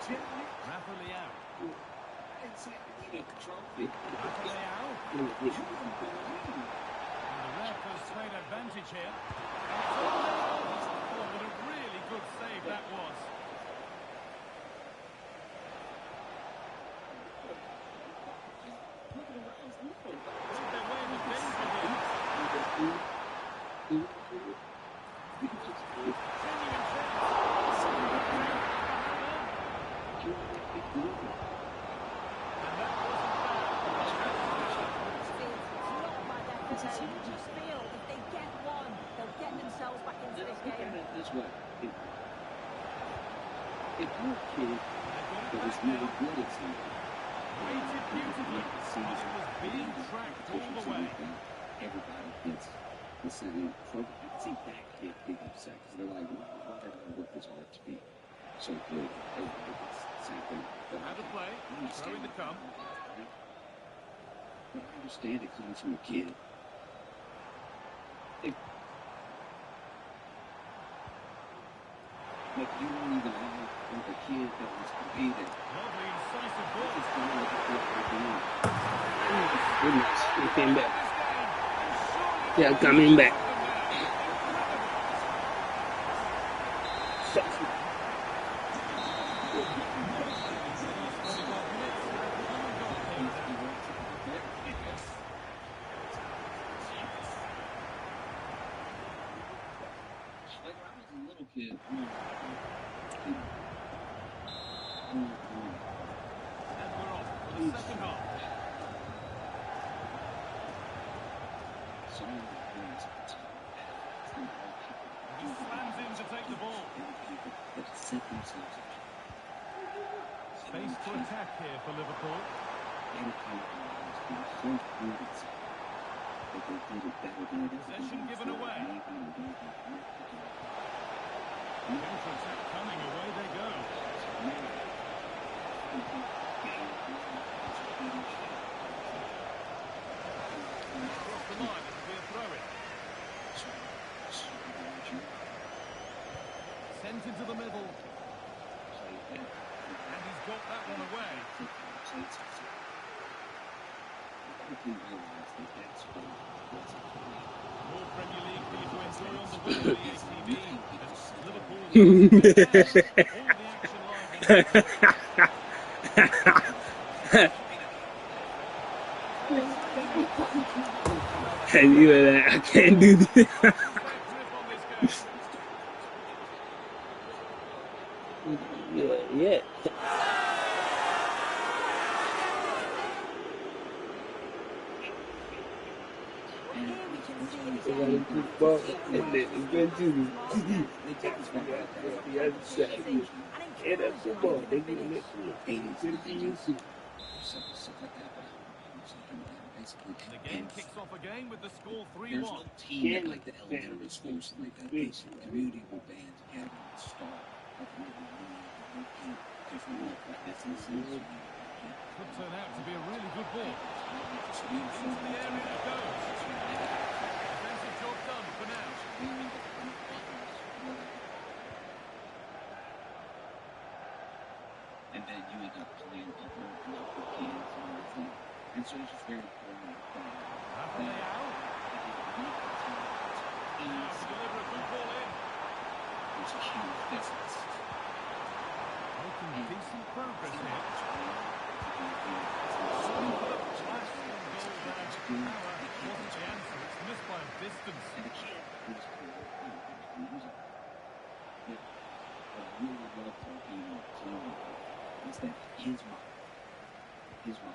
Rafa Leao. I didn't say I needed the trophy. Rafa Leao. You wouldn't believe. And the ref has played advantage here. And it's all oh, what a really good save that was. Played their way into danger here. Genuine You just feel if they get one, they'll get themselves back into this game. This way. If you're a kid that was really good at something, Weighted beautifully. It was being tracked all the way. everybody gets the same trophy. I can see that kid being upset because they're like, why did I work this hard to be so good? Everybody gets the same thing. But How to play. Throwing the come. But I understand it coming from a kid. Like you don't even have like a kid that was competing. Lovely incisive ball. Just don't look at what they're doing. Goodness, they came back. They are coming back. Like when I was a little kid, And we're off for the second half. He slams in to take the ball. Space to attack here for Liverpool. Possession given away. Counter-attack coming, away they go. Across the line, it'll be a throw-in. Sent into the middle. And he's got that one away. More Premier League for you to enjoy on the web of the ATV. Liverpool all the action live. And you were like, I can't do this. Yeah. The game kicks off again with the score 3-1. There's no team that like the elementary schools like that. The community will band together and start like a different look like businesses. Could turn out to be a really good ball. Into the area it goes. Defensive job done for now. And then you end up playing other local kids and everything. And so it's just very important that Deliver a good ball in. there's a huge difference. Making decent progress here. It's missed by a distance. And the kid is cool. But what I really love talking about is that his mom,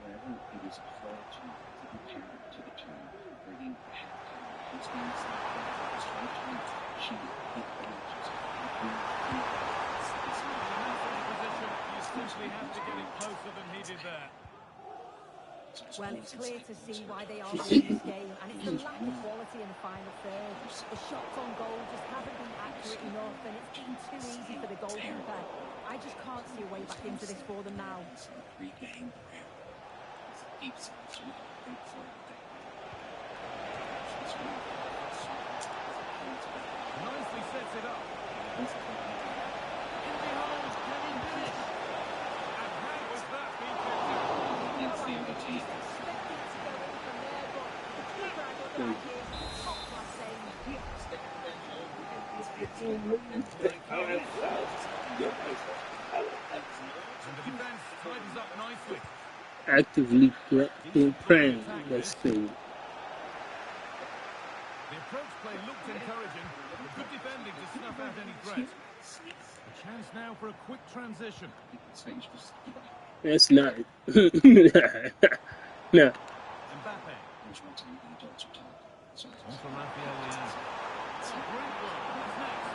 wherever it is her turn to be parent to the turn, bringing the halftime, those things like that. It's her turn. She acknowledges You simply have to get it closer than he did there. Well, it's clear to see why they are winning this game, and it's the lack of quality in the final third. The shots on goal just haven't been accurate enough, and it's been too easy for the goalkeeper. I just can't see a way back into this for them now. Nicely sets it up. In behind, can he finish? And how was that being kept out? That's the other team. And the defence tidies up nicely. Actively praying, let's say. The approach play looked encouraging. Good defending to snuff out any threat. A chance now for a quick transition. That's not. No. Mbappe. On for Raphael Leao. Great work. What's next?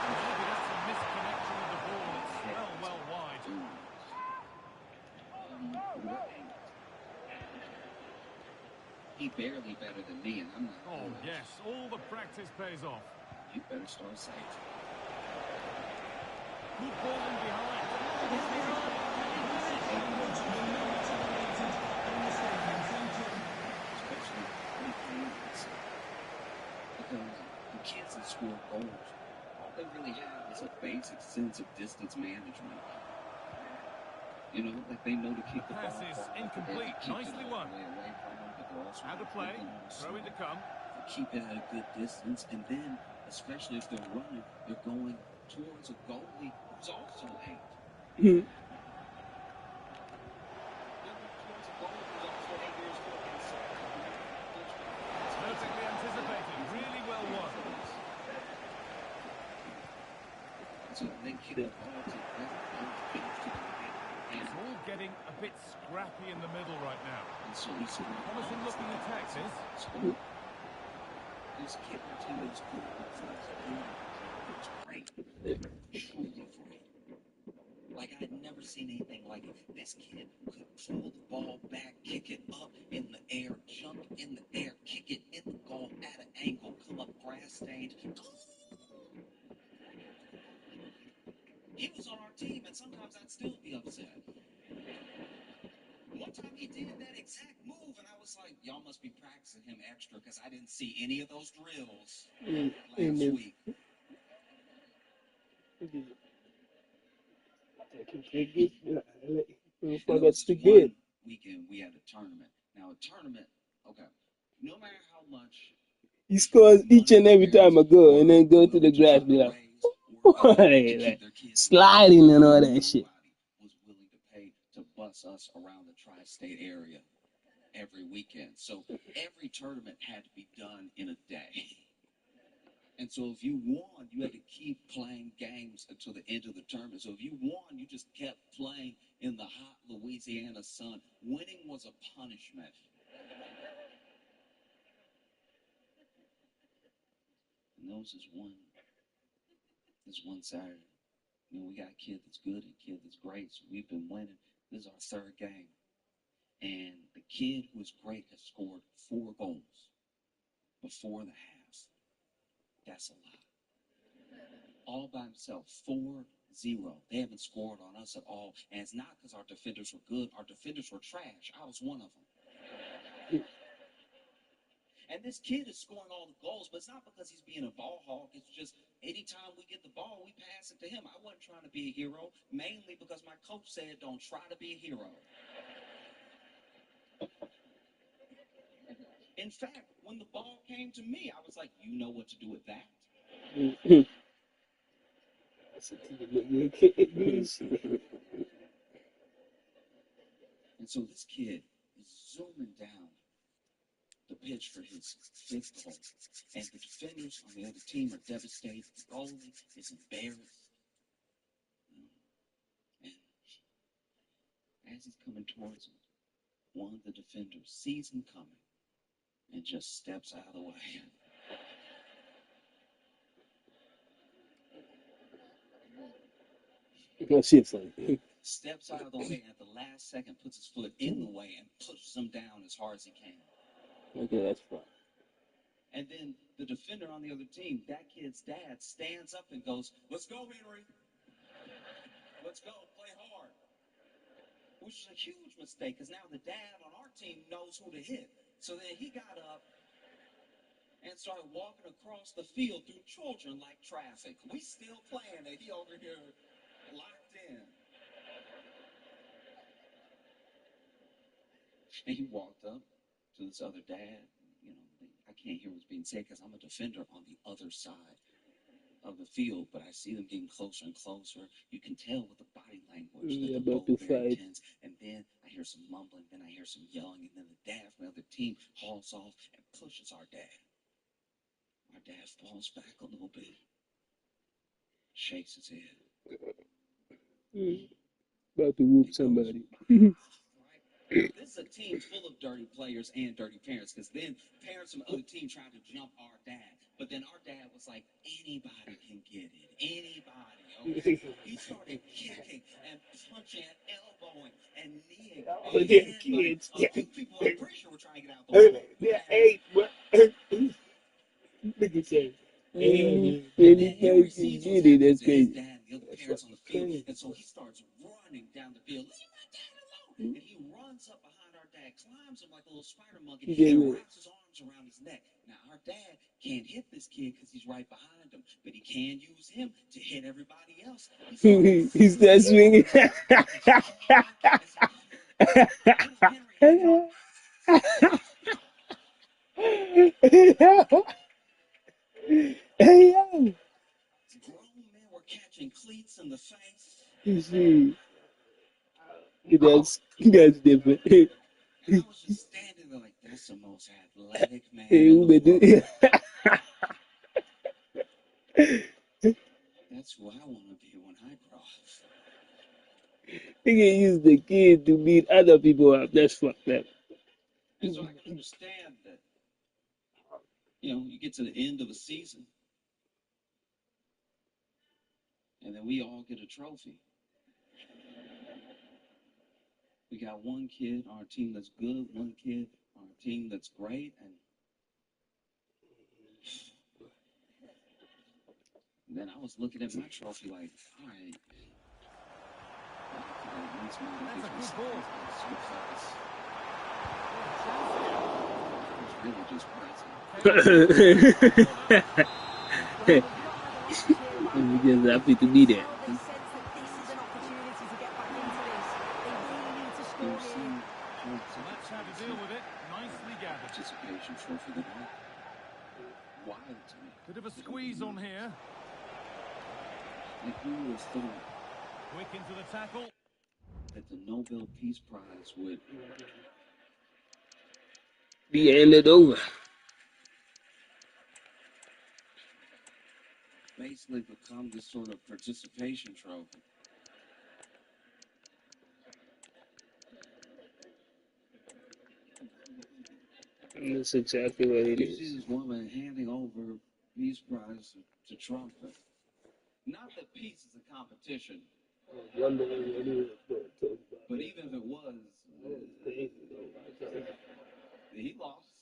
Maybe that's a misconnection with the ball. It's well wide. He barely better than me, and I'm not. Oh, yes. All the practice pays off. You better start safe. Good ball in behind. Especially when fans. Because the kids that score goals, all they really have is a basic sense of distance management. You know, like they know to keep the ball. Pass is incomplete. Nicely won. Out of play. Throw in to come. Keep it at a good distance, and then, especially if they're running, they're going towards a goalie who's also eight. Perfectly anticipated. Really well won. So they keep the ball to It's all getting a bit scrappy in the middle right now. So he's Promising looking attack, this. this kid is cool. It's great. Truly great. Like I'd never seen anything like it. This kid could pull the ball back, kick it up in the air, jump in the air, kick it in the goal at an angle, come up grass stage. He was on our team, and sometimes I'd still be upset. One time he did that exact move, and I was like, y'all must be practicing him extra because I didn't see any of those drills last week. That's the good. Weekend we had a tournament. Now a tournament, okay. No matter how much He scores each and every time I go, and then go to the grass, be like, like sliding and all that shit. Was willing to pay to bus us around the tri-state area every weekend. So every tournament had to be done in a day. And so if you won, you had to keep playing games until the end of the tournament. So if you won, you just kept playing in the hot Louisiana sun. Winning was a punishment. And there was this one Saturday. You know, we got a kid that's good and a kid that's great, so we've been winning. This is our third game. And the kid who is great has scored 4 goals before the half. That's a lot. All by himself, 4-0. They haven't scored on us at all. And it's not because our defenders were good. Our defenders were trash. I was one of them. And this kid is scoring all the goals, but it's not because he's being a ball hog. It's just anytime we get the ball, we pass it to him. I wasn't trying to be a hero, mainly because my coach said don't try to be a hero. In fact, when the ball came to me, I was like, you know what to do with that? And so this kid is zooming down the pitch for his 5th goal. And the defenders on the other team are devastated. The goalie is embarrassed. And as he's coming towards him, one of the defenders sees him coming and just steps out of the way. That shit funny. Steps out of the way and at the last second puts his foot in the way and pushes him down as hard as he can. Okay, that's fine. And then the defender on the other team, that kid's dad, stands up and goes, let's go, Henry. Let's go, play hard. Which is a huge mistake because now the dad on our team knows who to hit. So then he got up and started walking across the field through children like traffic. We still playing and he over here locked in. And he walked up to this other dad. You know, I can't hear what's being said because I'm a defender on the other side of the field, but I see them getting closer and closer. You can tell with the body language that they're both very tense. And then I hear some mumbling, then I hear some yelling, and then the dad from the other team hauls off and pushes our dad. Our dad falls back a little bit, shakes his head. About to whoop somebody. This is a team full of dirty players and dirty parents, because then parents from the other team tried to jump our dad. But then our dad was like, anybody can get it. Anybody. Okay? He started kicking and punching and elbowing and kneeing. Oh, they're kids. A few people, I'm pretty sure, were trying to get out the way. They're 8. Look at that. Anybody can get it. That's crazy. Dad, the other parents on the field. And so he starts running down the field. Leave my dad alone. And he runs up behind our dad, climbs him like a little spider monkey, and wraps his arms around his neck. Now, our dad can't hit this kid because he's right behind him, but he can use him to hit everybody else. He's that swinging. Hey, yo. Grown men were catching cleats in the face. You see, that's different. And I was just standing there like, that's the most athletic man in the world. That's who I want to be when I grow up. He can use the kid to beat other people up. That's fucked up. And so I can understand that, you get to the end of a season, and then we all get a trophy. We got one kid on our team that's good, one kid on our team that's great, and then I was looking at my trophy like, all right. That's a good ball. It's really just crazy. I'm just happy to be there. They sense that this is an opportunity to get back into this. They really need to score here. That's how to deal with it. Nicely gathered. Participation trophy that wild to me. Bit of a squeeze on here. Like who would have thought Quick into the tackle. that the Nobel Peace Prize would Be handed over. basically become this sort of participation trophy. And that's exactly what it You see is. this woman handing over Peace Prize to Trump. Not that peace is a competition, but even if it was, he lost.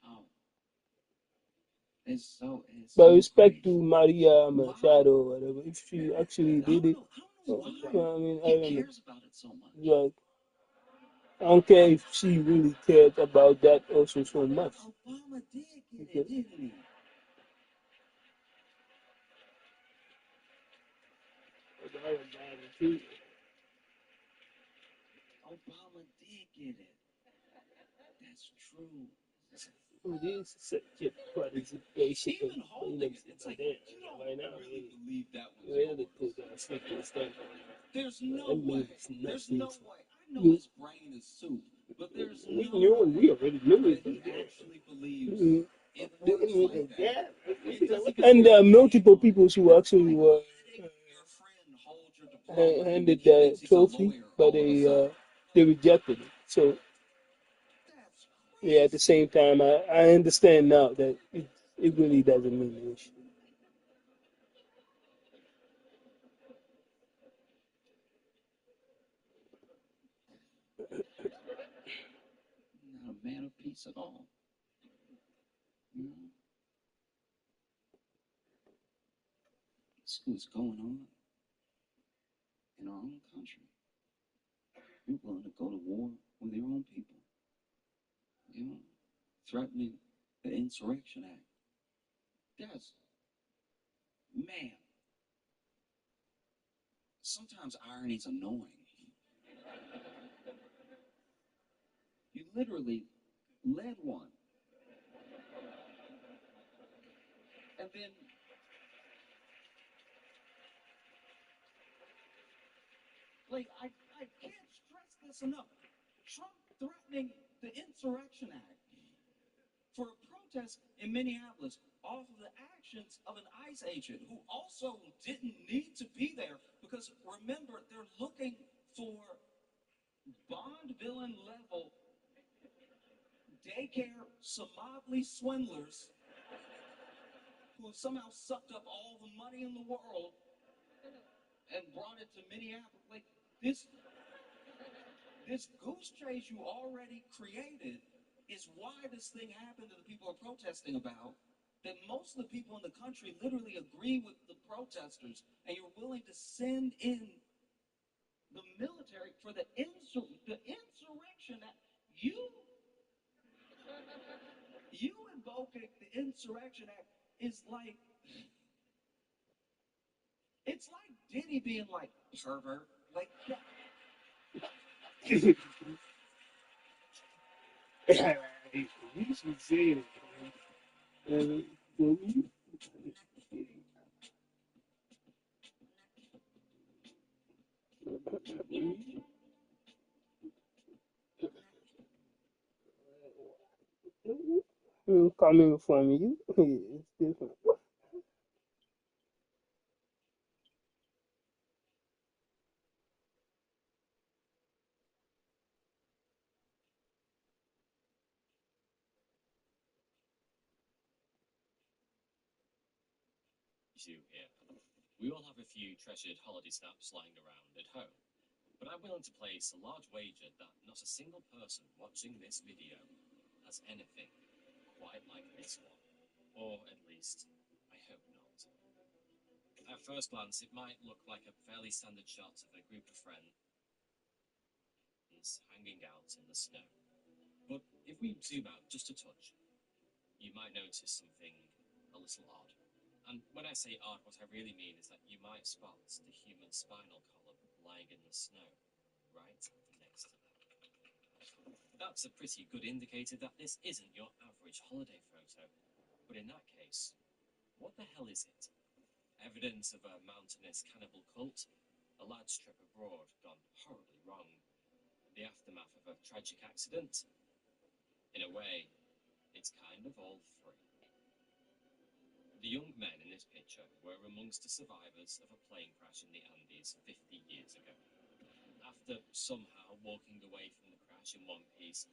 Oh, it's But so respect crazy. to Maria Machado or whatever, if she actually did it, I don't know why I mean, I he don't know. cares about it so much. Like, I don't care if she really cared about that also so much. Obama did get it, didn't he? Obama did get it. That's true. This is such a participation. Even holding it, it's like you don't right now, really believe that was really yours. put that freaking stuff on. There's no That way. means There's nothing. no way. I know his brain is soup, but there's We no knew, way we already knew that it. he actually believes Mhm. it works like that. It doesn't And go multiple people who actually were letting your friend hold your diploma handed and he the thinks he's a trophy, lawyer but all of a sudden. they rejected it. So That's yeah, at the crazy. same time, I understand now that it really doesn't mean much. Not a man of peace at all. You know? It's what's going on in our own country. You're willing to go to war with your own people. Threatening the Insurrection Act. That's, man, sometimes irony's annoying. You literally led one. And then I can't stress this enough. Trump threatening the Insurrection Act for a protest in Minneapolis off of the actions of an ICE agent who also didn't need to be there because remember, they're looking for Bond villain level daycare Somali swindlers who have somehow sucked up all the money in the world and brought it to Minneapolis. Like this goose chase you already created is why this thing happened that the people are protesting about. That most of the people in the country literally agree with the protesters, and you're willing to send in the military for the insurrection. You invoking the Insurrection Act is like, it's like Diddy being like, pervert. Like, You should say it. Coming from you, it's different. zoo here. We all have a few treasured holiday snaps lying around at home, but I'm willing to place a large wager that not a single person watching this video has anything quite like this one. Or at least, I hope not. At first glance, it might look like a fairly standard shot of a group of friends hanging out in the snow. But if we zoom out just a touch, you might notice something a little odd. And when I say odd, what I really mean is that you might spot the human spinal column lying in the snow, right next to them. That's a pretty good indicator that this isn't your average holiday photo. But in that case, what the hell is it? Evidence of a mountainous cannibal cult? A lad's trip abroad gone horribly wrong? The aftermath of a tragic accident? In a way, it's kind of all three. The young men in this picture were amongst the survivors of a plane crash in the Andes 50 years ago. After somehow walking away from the crash in one piece,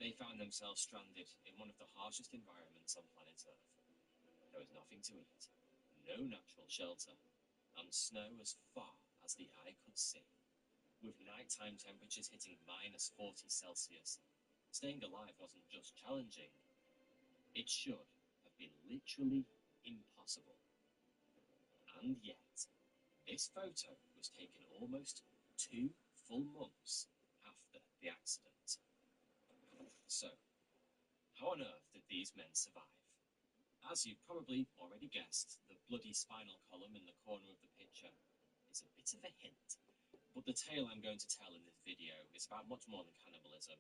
they found themselves stranded in one of the harshest environments on planet Earth. There was nothing to eat, no natural shelter, and snow as far as the eye could see. With nighttime temperatures hitting -40 Celsius, staying alive wasn't just challenging, it should have been literally impossible. And yet, this photo was taken almost 2 full months after the accident. So, how on earth did these men survive? As you've probably already guessed, the bloody spinal column in the corner of the picture is a bit of a hint. But the tale I'm going to tell in this video is about much more than cannibalism.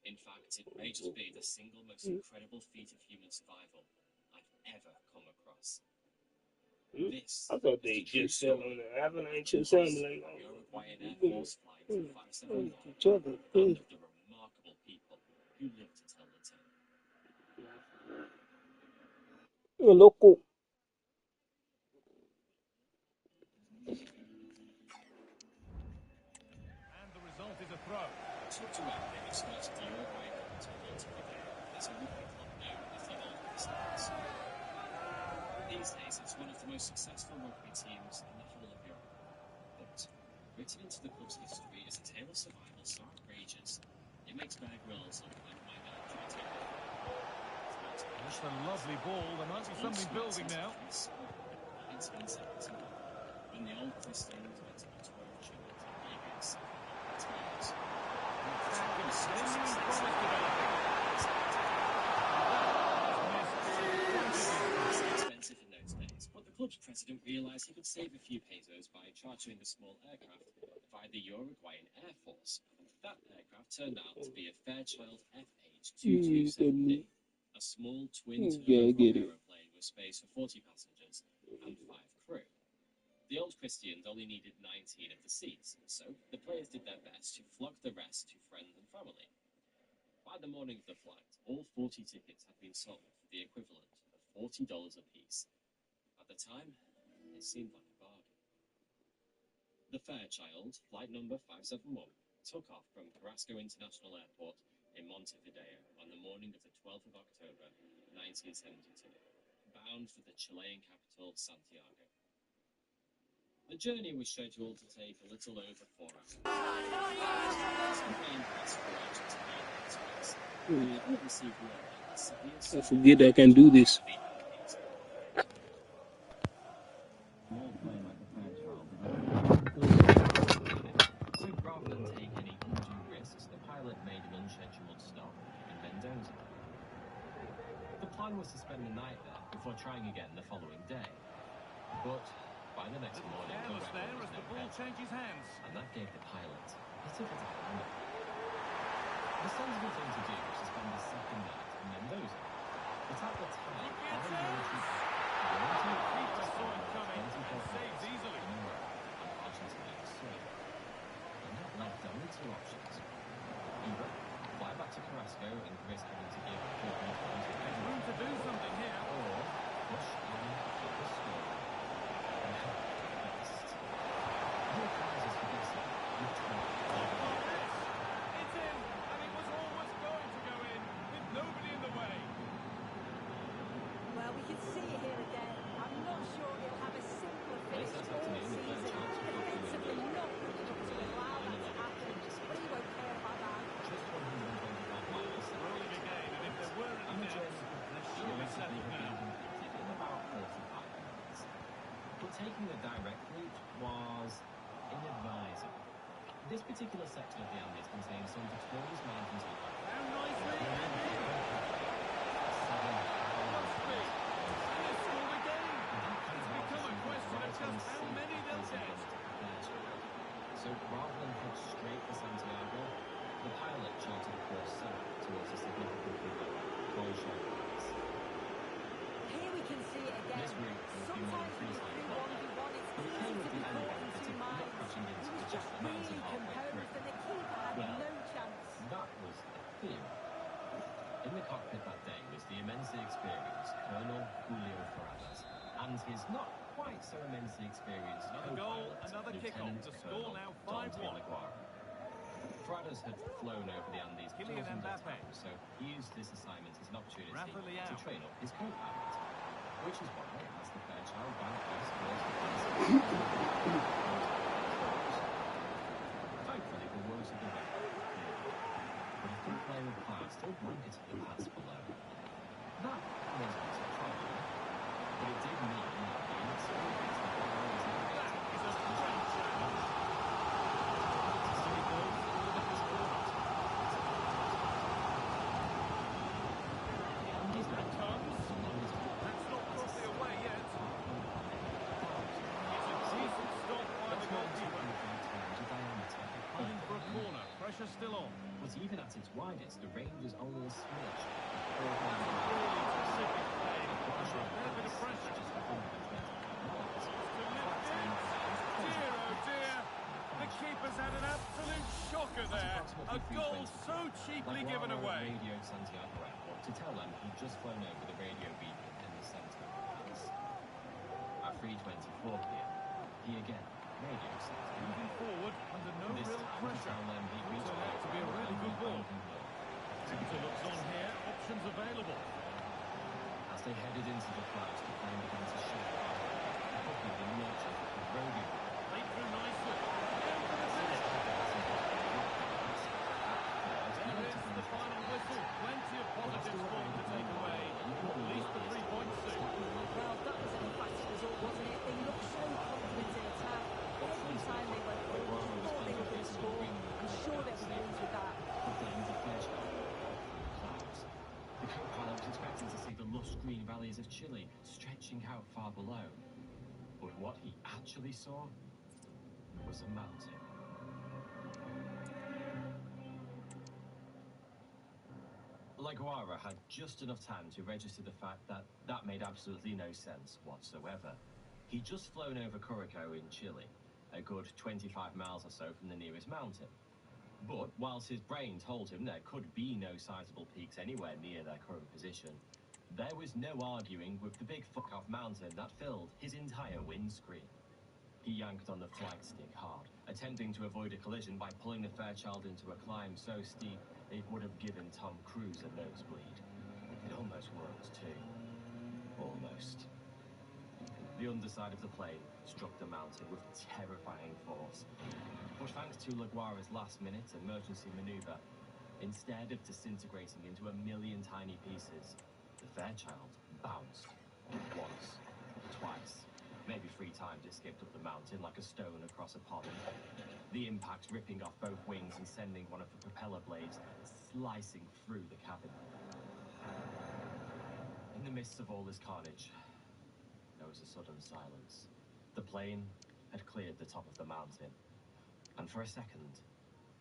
In fact, it may just be the single most incredible feat of human survival I've ever come across. This I thought they just sell on the avalanche or something like that. Uruguayan Air Force Flight 571 Each other. and of the remarkable people who lived to tell the tale. Loco. And the result is a throw. Tucked away near the skirts of the Uruguayan capital, Montevideo, there's a rugby club known as the Old Pistons. These days, it's one of the most successful rugby teams in the whole of Europe. But written into the club's history is a tale of survival so outrageous, it makes Bear Grylls look like my military tale. That's a lovely ball. There might be something building now. 1970, when the Old Pistons went to the tour of Chile to Vegas, teams. Expensive in those days, but the club's president realized he could save a few pesos by chartering a small aircraft via the Uruguayan Air Force. That aircraft turned out to be a Fairchild FH-227D, a small twin-turboprop aeroplane with space for 40 passengers and 5 crew. The Old Christians only needed 19 of the seats, so the players did their best to flog the rest to friends and family. By the morning of the flight, all 40 tickets had been sold for the equivalent of $40 apiece. At the time, it seemed like a bargain. The Fairchild, flight number 571, took off from Carrasco International Airport in Montevideo on the morning of the 12th of October, 1972, bound for the Chilean capital, Santiago. The journey was scheduled to take a little over 4 hours. I forget I can do this. Rather than take any undue risks, the pilot made an unscheduled stop in Mendoza. The plan was to spend the night there before trying again the following day. But by the next morning, the weather was no better, and that gave the pilot a bit of a dilemma. The sensible thing to do was to spend the second night in Mendoza. But at the time, foreign military left only 2 options. Either fly back to Carrasco and risk having to give There's room to do something here. or push on with the score. Best. No prizes for guessing. It's in, and it was always going to go in, with nobody in the way. Well, we can see it here again. I'm not sure he'll all season. Defensively, not good enough to allow that to happen, but he won't care about that. Just 125 miles. Rolling again, and if there were any doubts, they're surely settled now. In about 45 minutes. But taking the direct route was inadvisable. This particular section of the Andes contains some of the tallest mountains in the world. How nicely headed in. Must be. And they scored again. It's become a question of just how many they'll get. So rather than head straight for Santiago, the pilot charted a course south towards a significantly lower Bolsha pass. Here we can see it again. This route was Sometimes when you're through 1v1, it's easy to be caught in two minds. He was just really composed, and the keeper had no chance. That was the theory. In the cockpit that day was the immensely experienced Colonel Julio Ferradas and his not quite so immensely experienced Another goal, co-pilot, another kick-off. Lieutenant The Colonel score now Dante 5-1. Laguarra. Ferradas had flown over the Andes Kylian dozens of Mbappe. times, so he used this assignment as an opportunity Rafa Leao. to train up his co-pilot, which is why, as the Fairchild banked west towards the pass, thankfully the worst of the way was clear. But a thick layer of cloud still blanketed the pass below. That wasn't a problem, but it did mean that the inexperienced Laguarra was That expected is a to great challenge. So he goes for the corner. And his man Comes. That's not properly away yet. It's a decent stop by the goalkeeper. Looking for a corner. Pressure still on. But even at its widest, the range is only a smidge. Really specific play. Under a fair bit of pressure. Just a hundred and 20 miles. To lift it. Dear, oh dear. The keeper's had an absolute shocker there. A goal so cheaply given away. Radioed Santiago Airport to tell them he'd just flown over the radio beacon in the centre of the pass. At 3:24 p.m., he again radioed Santiago. Moving forward under no This real time, he pressure. told them he'd reached Turned out to be a really good ball. As Centre looks on here. Options available. they headed into the clouds, the plane began to shift. Copy the nature of rodeo. Played through nicely. Down for the finish. There is the final whistle. Plenty of positives for them to take away. At least the 3 points soon. Well, that was an emphatic result, wasn't it? They looked so confident in attack. Every time they went forward, you thought they were going to score. I'm sure they'll be pleased with that. The co-pilot was expecting to see the lush green valleys of Chile stretching out far below. But what he actually saw was a mountain. Laguarra had just enough time to register the fact that that made absolutely no sense whatsoever. He'd just flown over Curacao in Chile, a good 25 miles or so from the nearest mountain. But whilst his brain told him there could be no sizable peaks anywhere near their current position, there was no arguing with the big fuck-off mountain that filled his entire windscreen. He yanked on the flight stick hard, attempting to avoid a collision by pulling the Fairchild into a climb so steep it would have given Tom Cruise a nosebleed. It almost worked too. Almost. The underside of the plane struck the mountain with terrifying force. But thanks to Laguarra's last-minute emergency maneuver, instead of disintegrating into a million tiny pieces, the Fairchild bounced. Once, twice, maybe 3 times it skipped up the mountain like a stone across a pond. The impact ripping off both wings and sending one of the propeller blades slicing through the cabin. In the midst of all this carnage, there was a sudden silence. The plane had cleared the top of the mountain, and for a second,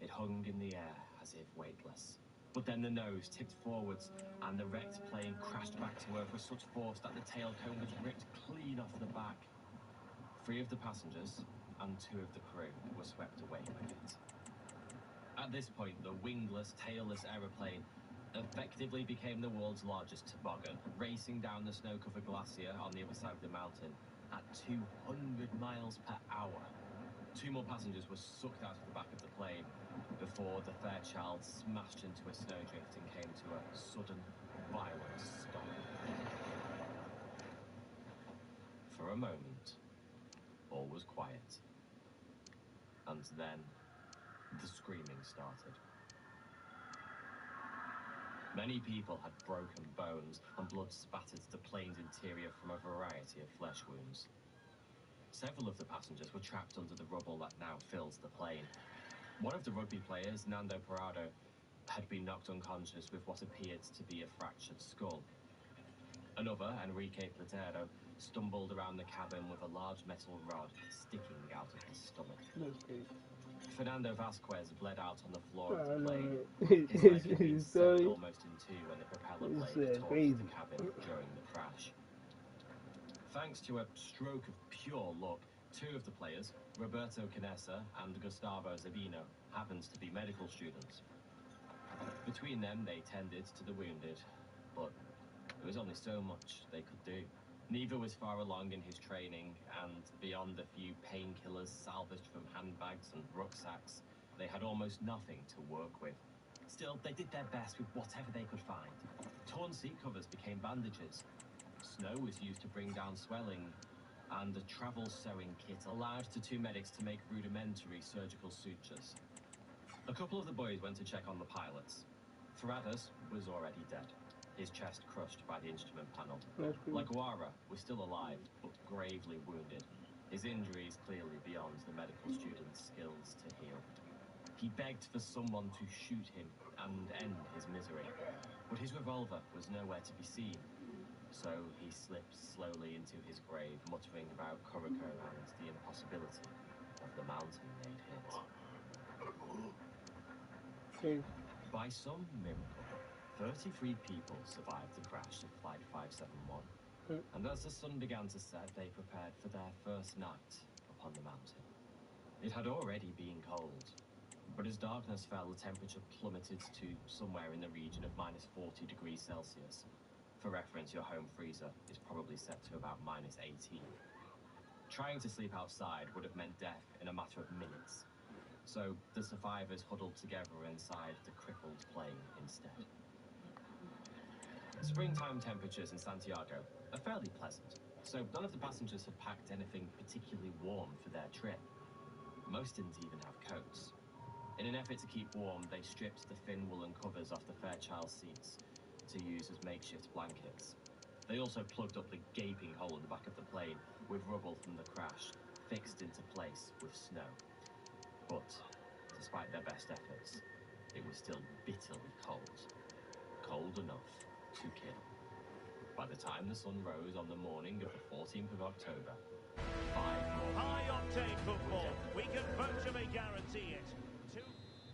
it hung in the air as if weightless. But then the nose tipped forwards, and the wrecked plane crashed back to Earth with such force that the tail cone was ripped clean off the back. 3 of the passengers and 2 of the crew were swept away with it. At this point, the wingless, tailless aeroplane effectively became the world's largest toboggan, racing down the snow-covered glacier on the other side of the mountain at 200 miles per hour. 2 more passengers were sucked out of the back of the plane before the Fairchild smashed into a snowdrift and came to a sudden, violent stop. For a moment, all was quiet. And then the screaming started. Many people had broken bones and blood spattered the plane's interior from a variety of flesh wounds. Several of the passengers were trapped under the rubble that now fills the plane. One of the rugby players, Nando Parado, had been knocked unconscious with what appeared to be a fractured skull. Another, Enrique Platero, stumbled around the cabin with a large metal rod sticking out of his stomach. That's crazy. Fernando Vasquez bled out on the floor of I the plane. know. His leg had been His severed story almost in two when the propeller is blade tore crazy. to the cabin during the crash. Thanks to a stroke of pure luck, two of the players, Roberto Canessa and Gustavo Zabino, happened to be medical students. Between them, they tended to the wounded, but there was only so much they could do. Neither was far along in his training, and beyond a few painkillers salvaged from handbags and rucksacks, they had almost nothing to work with. Still, they did their best with whatever they could find. Torn seat covers became bandages. Snow was used to bring down swelling, and a travel sewing kit allowed the two medics to make rudimentary surgical sutures. A couple of the boys went to check on the pilots. Ferradas was already dead, his chest crushed by the instrument panel. Laguara was still alive, but gravely wounded, his injuries clearly beyond the medical student's skills to heal. He begged for someone to shoot him and end his misery, but his revolver was nowhere to be seen. So he slipped slowly into his grave, muttering about Corico and the impossibility of the mountain they'd hit. Okay. By some miracle, 33 people survived the crash of Flight 571. And as the sun began to set, they prepared for their first night upon the mountain. It had already been cold, but as darkness fell, the temperature plummeted to somewhere in the region of -40 degrees Celsius. For reference, your home freezer is probably set to about -18. Trying to sleep outside would have meant death in a matter of minutes. So the survivors huddled together inside the crippled plane instead. Springtime temperatures in Santiago are fairly pleasant, so none of the passengers had packed anything particularly warm for their trip. Most didn't even have coats. In an effort to keep warm, they stripped the thin woolen covers off the Fairchild seats to use as makeshift blankets. They also plugged up the gaping hole in the back of the plane with rubble from the crash, fixed into place with snow. But, despite their best efforts, it was still bitterly cold. Cold enough to kill. By the time the sun rose on the morning of the 14th of October, 5 more. High-octane football. We can virtually guarantee it.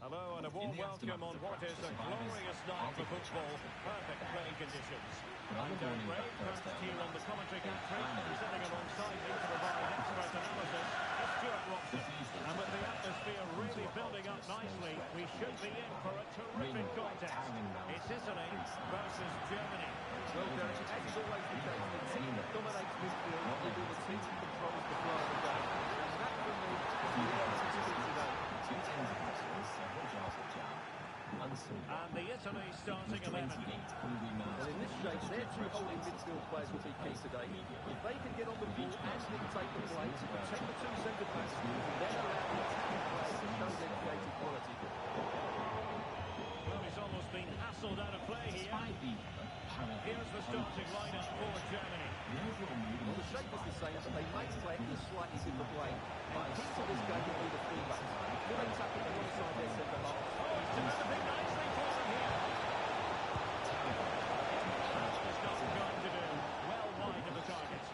Hello and a warm welcome on what is a glorious night for football. Perfect playing conditions. I'm Dan Gray, perched here on the commentary gantry, sitting alongside me to provide expert analysis. It's Stuart Robson. And with the atmosphere really building up nicely, we should be in for a terrific contest. It's Italy versus Germany. Well, Derek, as is always the case, the team that dominates midfield will be the team that controls the flow of the game. And that, for me, is the reality today. And the Italy starting 11. And in this shape, their two holding midfield players will be key today. If they can get on the ball and dictate the play to protect the two centre-backs, then allow the attacking players to show their creative quality. Well, he's almost been hassled out of play here. Here's the starting lineup for Germany. Well, the shape is the same, but they may play in a slightly different way. And key to this game will be the full-backs. Will they tackle alongside their centre-half? Oh, he's developing nicely for them here. It's not going to do. Well wide of the target.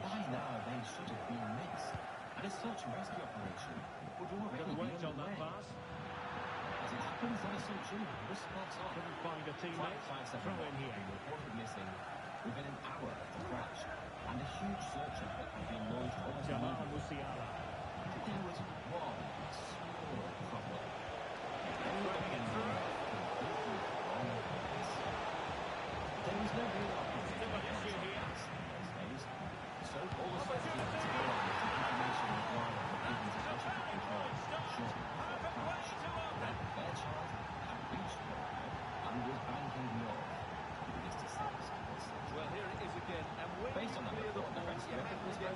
By now they should have been missed, and a search and rescue operation would already Going to wait be on that underway. pass. As it happens, that assumption was spot on. Couldn't find a teammate. Throw in here. Reported missing within an hour of the crash, and a huge search effort had been launched almost Jamal immediately. Musiala. There was one small problem. Threading it through. There was no real Still an issue here. So all the safety information required for given to adequate control shortly before the crash. Then Fairchild had reached Morocco and was banking north for the Mr. 6. Well, here it is again. And when Based on that you clear the report, the ball, rescue you effort have was to get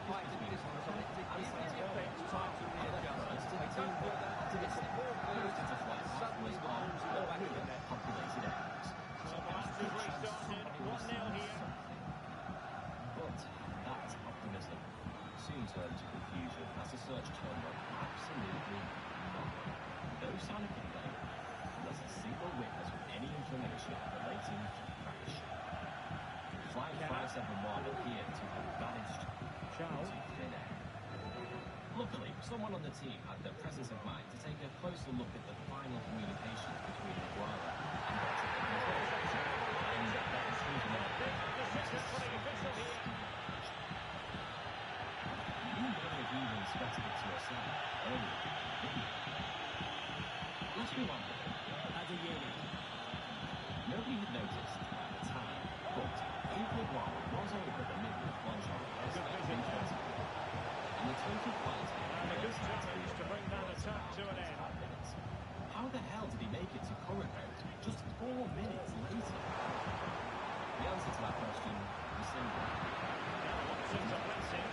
Someone on the team had the presence of mind to take a closer look at the final communications between Maguire and Dr. And that was something else. You may have even sweated it to yourself earlier, didn't you? Let's move on. Nobody had noticed at the time, but April 1 was over the middle of Bonjour. And the total flight And a good challenge to bring that attack to an end. How the hell did he make it to Curacao just 4 minutes later? The answer to that question was simple. Watson to press him.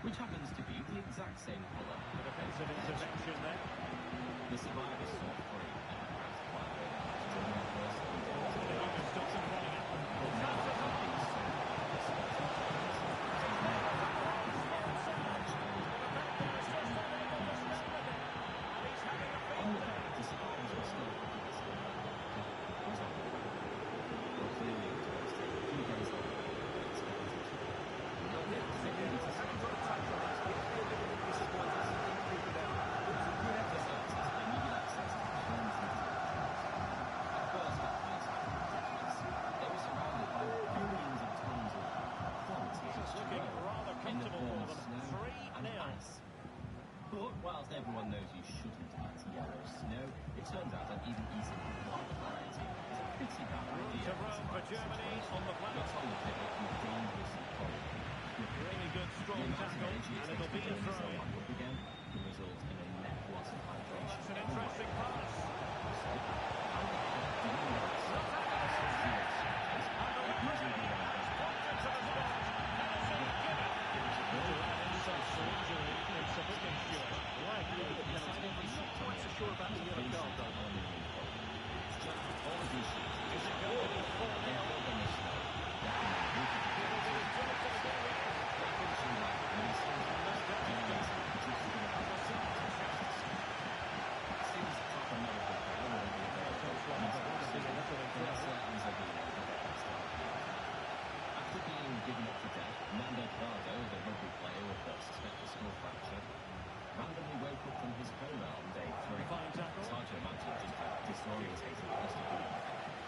Which happens to be the exact same colour. The defensive intervention there. The survivors saw free and passed by the first You can stop them running at them. The survivors were still clearly interested. 2 days later, whilst everyone knows you shouldn't eat yellow snow, it turns out that even eating one variety is a pretty bad idea. To Rome for Germany on the flank. Not only can it make you dangerously cold, Really good strong tackle, and it'll be a throw. Again, can result in a net loss of hydration. That's an interesting pass.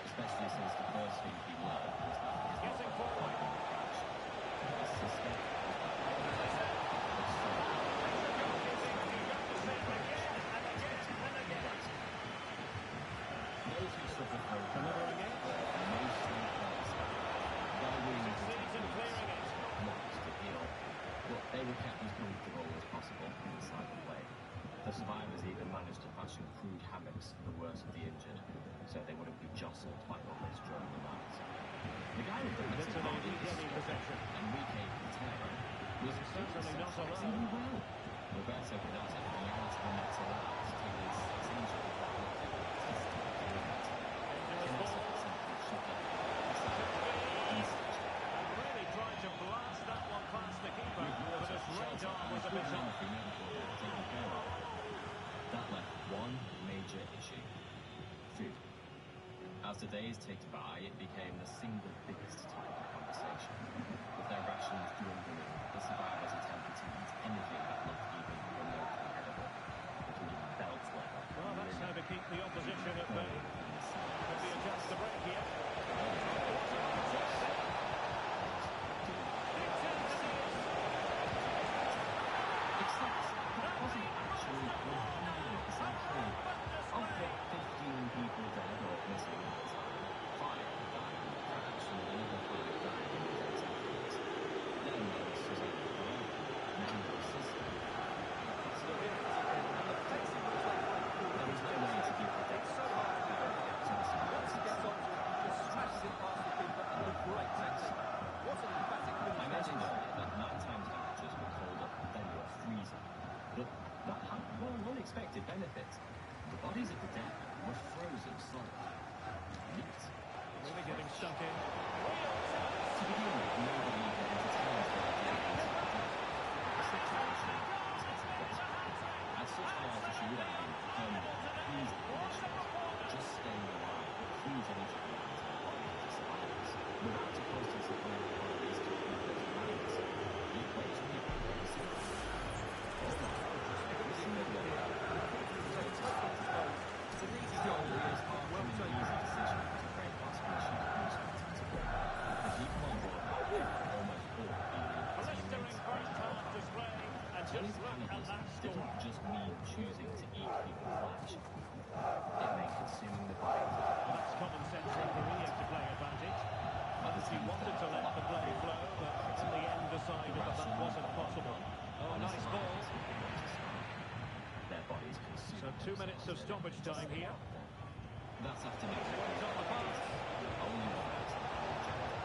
Especially since the first thing he learned was that Getting forward. Those who suffer from Delivering it. Succeeds in clearing it. to heal, but they were kept as comfortable as possible inside the plane. The survivors even managed to fashion crude hammocks for the worst of the injured, so they wouldn't be jostled by others during the night. The guy with the It's an easy possession. Enrique Quintero, was Certainly not alone. well. Roberto could not take the yard to the next allowed to take his 6 injury that looked like a test of endurance. Kinessa simply shot up and Really tried to blast that one past the keeper, but his radar was a bit off. That left one major issue: food. As the days ticked by, it became the single biggest topic of conversation. With their rations dwindling, the survivors attempted to eat anything that looked even remotely edible, including belt leather. Well, that's how to keep the opposition at bay. Could be a chance to break here. Except that wasn't actually 100% true. Of the 15 people dead or missing at the time, 5 died in the crash and another 5 died in the days afterwards. Then there was Susanna Ferrari, now her sister. There was no way to give the death so hard to the survivors. Smashes it past the keeper and a great technique. What an emphatic finish. I mentioned earlier that nighttime temperatures were cold up and then were freezing. But that had one unexpected benefit. The bodies of the dead were frozen solid. Neat. Really getting stuck in. To begin with, nobody even entertained the idea of eating the dead. The situation was escalating. At such high altitude and in permanent freezing conditions, just staying alive would freeze energy into the bodies of the survivors. Without a constant supply of bodies to feed those bodies, the equation became very simple. It's not every single day. It's an easy goal. It's far from an easy decision to break past mission responsibility. The people on board almost all being Blistering teammates. first half display, and Tony's just look at cannibalism that didn't score. just mean choosing to eat human flesh. It meant consuming the bodies of Well, that's common sense refereeing to play advantage. He wanted to let the play flow, but in the end decided that that wasn't possible. Oh, nice ball. Their bodies consumed. So 2 minutes of stoppage time here. That's afternoon. It's on the pass. Only one person can reject it.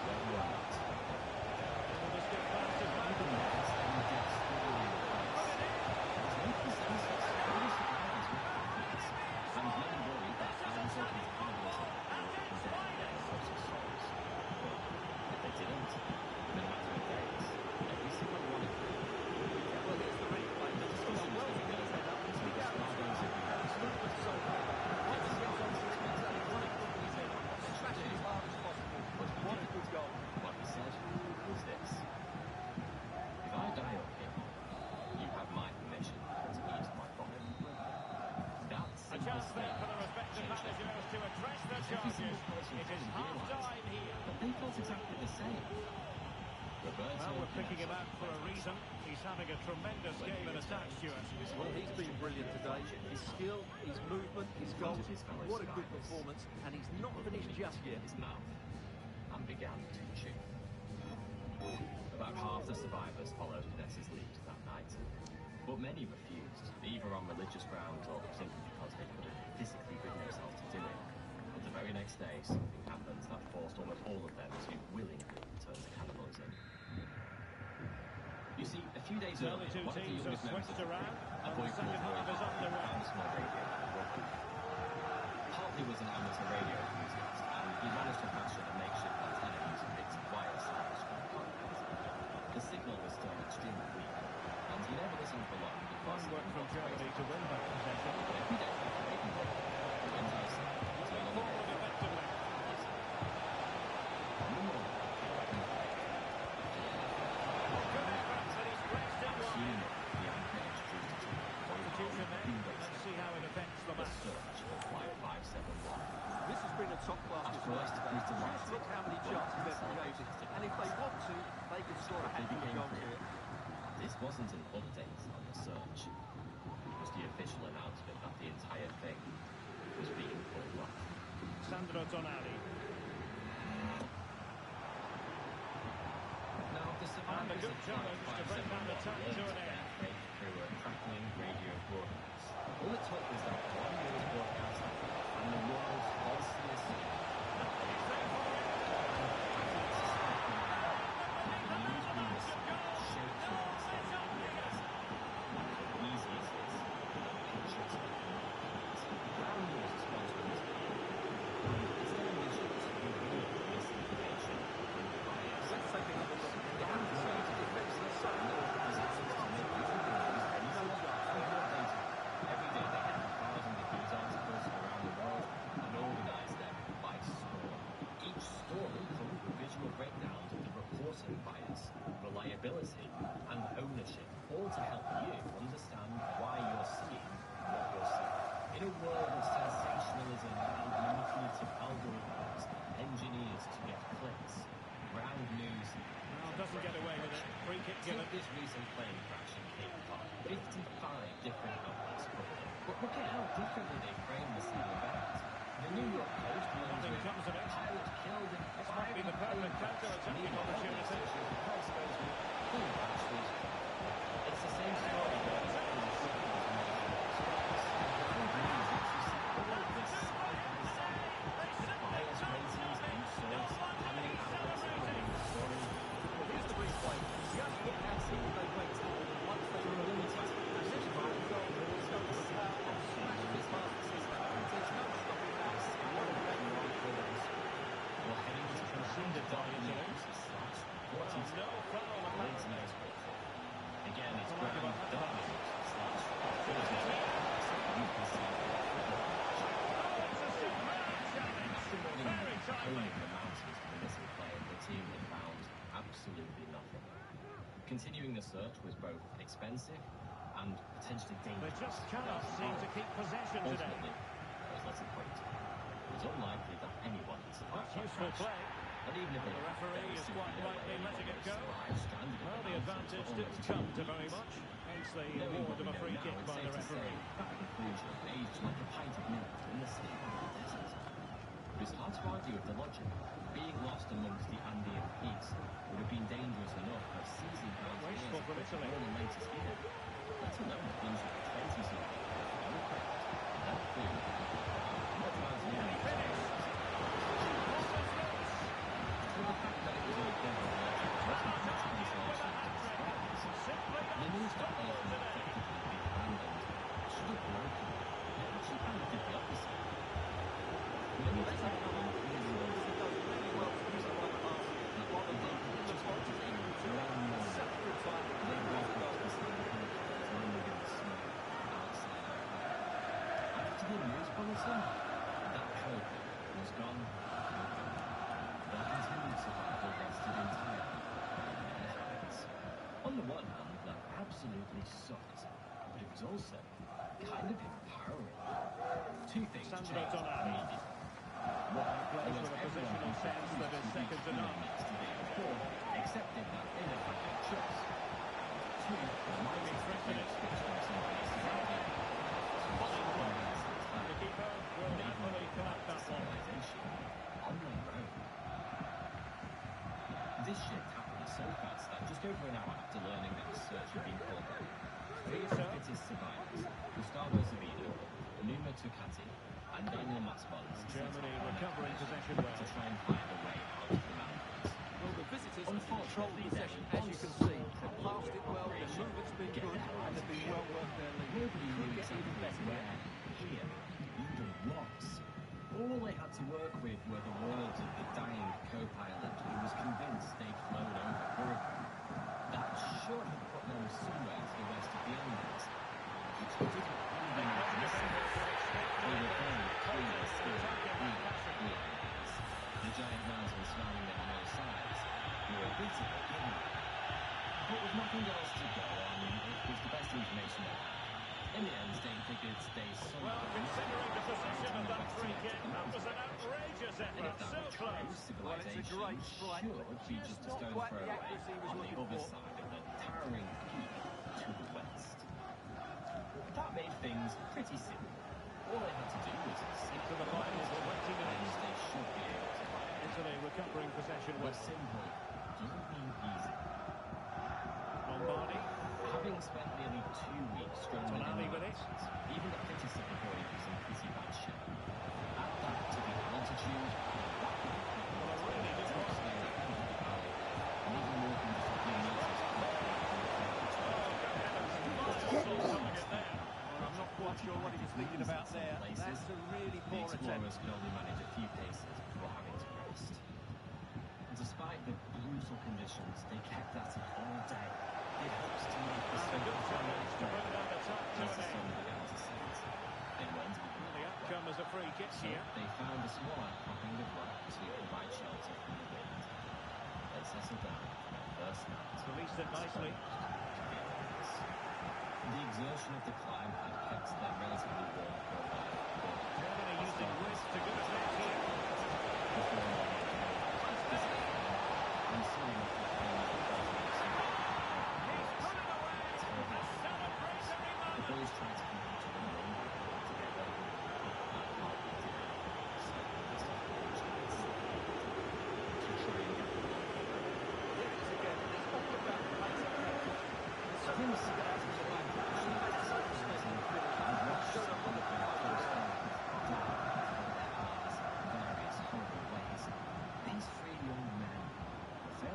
Whether or not. Well, the stick pass is back. Even then, Stan gets squarely in the face. There's no consensus. All the survivors were Catholics. And many worried that Alan Jordan's cannibalism would condemn their immortal souls. But if they didn't, no matter the days, every single one of them would be dead. Well, here's the replay. The discussion was going to go to the survivors of the Movement so quick. Once he gets onto it, he's only one foot in his head. Smash it as hard as possible. What a good goal. What he said was this: if I die up here, you have my permission to eat my body. That A simple chance there for the statement respective changed everything. managers to address the Every charges. single person It is didn't realise half-time here. that they felt exactly the same. Roberto Well, we're picking him Kinessa out for a reason. He's having a tremendous game in attack, Stuart. Well, he's been brilliant today. His skill, his movement, his goals. What a good performance. And he's not finished just yet. his mouth and began to chew. About half the survivors followed Kinessa's lead that night, but many refused, either on religious grounds or simply because they couldn't physically bring themselves to do it. But the very next day, something happened that forced almost all of them to willingly turn to cannibalism. You see, a few days Well, the earlier, two one of the teams have youngest members switched of the around, group, a and boy the called second Roy half is Hart, underway. found a small radio and woke up. Hartley was an amateur radio enthusiast, and he managed to fashion a makeshift antenna using bits of wire salvaged from the cockpit. The signal was still extremely weak, and he never listened for long because Fine work from Germany to win that possession. but every day, making it enticing, turn on the Forward radio. effectively. On the morning, Good effort, and he's pressed it wide. soon the anchor introduced it to him. Substitution then. Let's see how it affects the The match. search for Flight 571. This has been a top-class At display first, today. Crystal Just look how many chances they've created. And if they want to, they can score a They hat-trick became goal clear. here. This wasn't an update on the search. It was the official announcement that the entire thing was being pulled off. Sandro Tonali. Now, the survivors And a good of challenge Flight to bring that 571 attack to an learned their end. fate through a crackling radio broadcast. All it took was that one news broadcast, and the world's pulsiest get away with it. Free kick given. Take this recent plane crash in Cape Park. 55 different outlets covered it. But look at how differently they frame the same event. The New York Post runs Nothing with comes of it. pilot killed in This might be the perfect counter-attacking opportunity. The press goes with plane crash was. It's the same story. But it's only the city was measured. So it's the news actually set all this side by side. The bias ratings, each source, how many outlets are covering the story. Well, here's the replay. Just look how see what they went to. Once they For a limited and this final goal is going to smash this master system. There's no stopping that. What a great goal. Well, heading to Conceded by Italy. What is No foul apparently. Again, it's Well, ground like dark slash Very timely. the mountains for the missing player, the team had found absolutely nothing. Continuing the search was both expensive and potentially They dangerous. just cannot seem to keep possession today. Ultimately, as let's equate, it was unlikely that anyone would survive That's that useful crash. play. And even if The it referee is quite rightly letting it go. Well, the advantage didn't come to very much. Hence the award of a free kick by the referee. That conclusion aged like a pint of milk in the Sahara Desert. It's hard to argue with the logic. Being lost amongst the Andean peaks would have been dangerous enough for seasoned mountaineers Wasteful from Italy. born and made to ski it. Let alone a bunch of 20-somethings with no credit, no clue, much mountaineering experience. So the fact that it was all done on logic wasn't particularly so much of a surprise. The news that anything had effectively been abandoned should have broken. It actually kind of did the opposite. When you take on the clearly those He does really well to use the right pass. While the ball in response is equal to it. Such good timing. they Really both well got to see the hurricanes running in the snow outside our home. After the news bulletin, that hope was gone. Their continued survival rested entirely in their hands. On the one hand, that absolutely sucked, but it was also kind of empowering. Two things Sandro changed Tonali. immediately. One, Plays was with a everyone positional who sense that is refused second to reach none. limits the day before accepted that ineffective choice. Two, Maybe threatening. switch from somebody surviving The keeper will happily collect that one. civilization on their own. This shift happened so fast that just over an hour after learning that the search had been called off, three of the fittest survivors, Gustavo Zubino, Numa Tukati, and Daniel Masmons, Germany recovering possession well. to try and find a way out of the mountains. Well, the visitors have controlled Unfortunately, possession, there as you was can one see. They've problem passed it well, their operation. movement's been Get good, the hell and out they've of been here. well worth their lead. Nobody Could knew get even exactly better where here. here even was. All they had to work with were the words of the dying co-pilot who was convinced they'd flown over Uruguay. That should have put them somewhere to the west of the Andes, which didn't even listen. They were very clearly still the Andes. The giant mountains surrounding them on all sides were visible inland. But with nothing else to go on, it was the best information they had. In the end, they figured they somehow Well, considering the position of that free kick, that was an outrageous and if effort. that So were true, close. Well, it's a civilization great strike, should but be just just a not stone quite throw the away accuracy he was on the looking other for. side of the towering peak to the west. That made things pretty simple. All they had to do was sink To the final 20 and minutes. they should be able to buy it. Italy recovering possession But well. simple doesn't mean easy. Lombardi. Having spent nearly 2 weeks stranded in Tonali the with it. mountains, even the fittest of the boys was in pretty bad shape. Add that to the altitude, that would be Well, a really good drops one. near the end of the valley, and even more than just a few meters Target there. Well, I'm not quite sure what he was thinking about there. That's a really The poor attempt. explorers could only manage a few paces before having to rest. And despite the brutal conditions, they kept at it all day. They hoped to make the And a sun good chance to bring that attack to as an the sun end. began to set. They went And the outcome is a free kick so here. they found a small outcropping of rock to provide shelter from the wind. They settled down for their first night. Released it nicely. The exertion of the climb had kept them relatively warm for a while. Germany using width to good effect here. Before morning came, and soon the flames were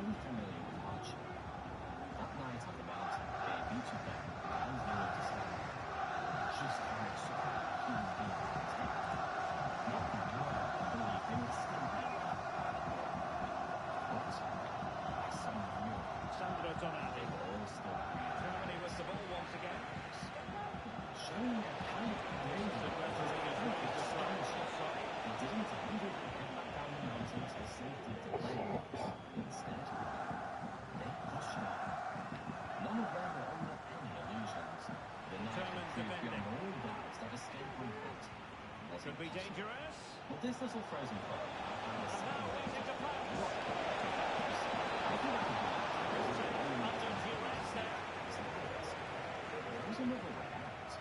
fully familiar with hardship. That night on the mountain gave each of them and the understanding just how much suffering human beings can take. Not the world believed in its standing. But by some miracle, Sandro Tonali. all still breathe. Germany with the ball once again. Showing a kind of courageous astonishing. They didn't immediately head back down the mountain to the safety of the plane. Instead, they pushed on. None of them were under any illusions. The night Determined proved defending. beyond all doubt that escape on foot was Could be impossible. dangerous. But this little frozen frog found a And second now way easy to to pass. what I think I could do that. Under duress there. There was another way out.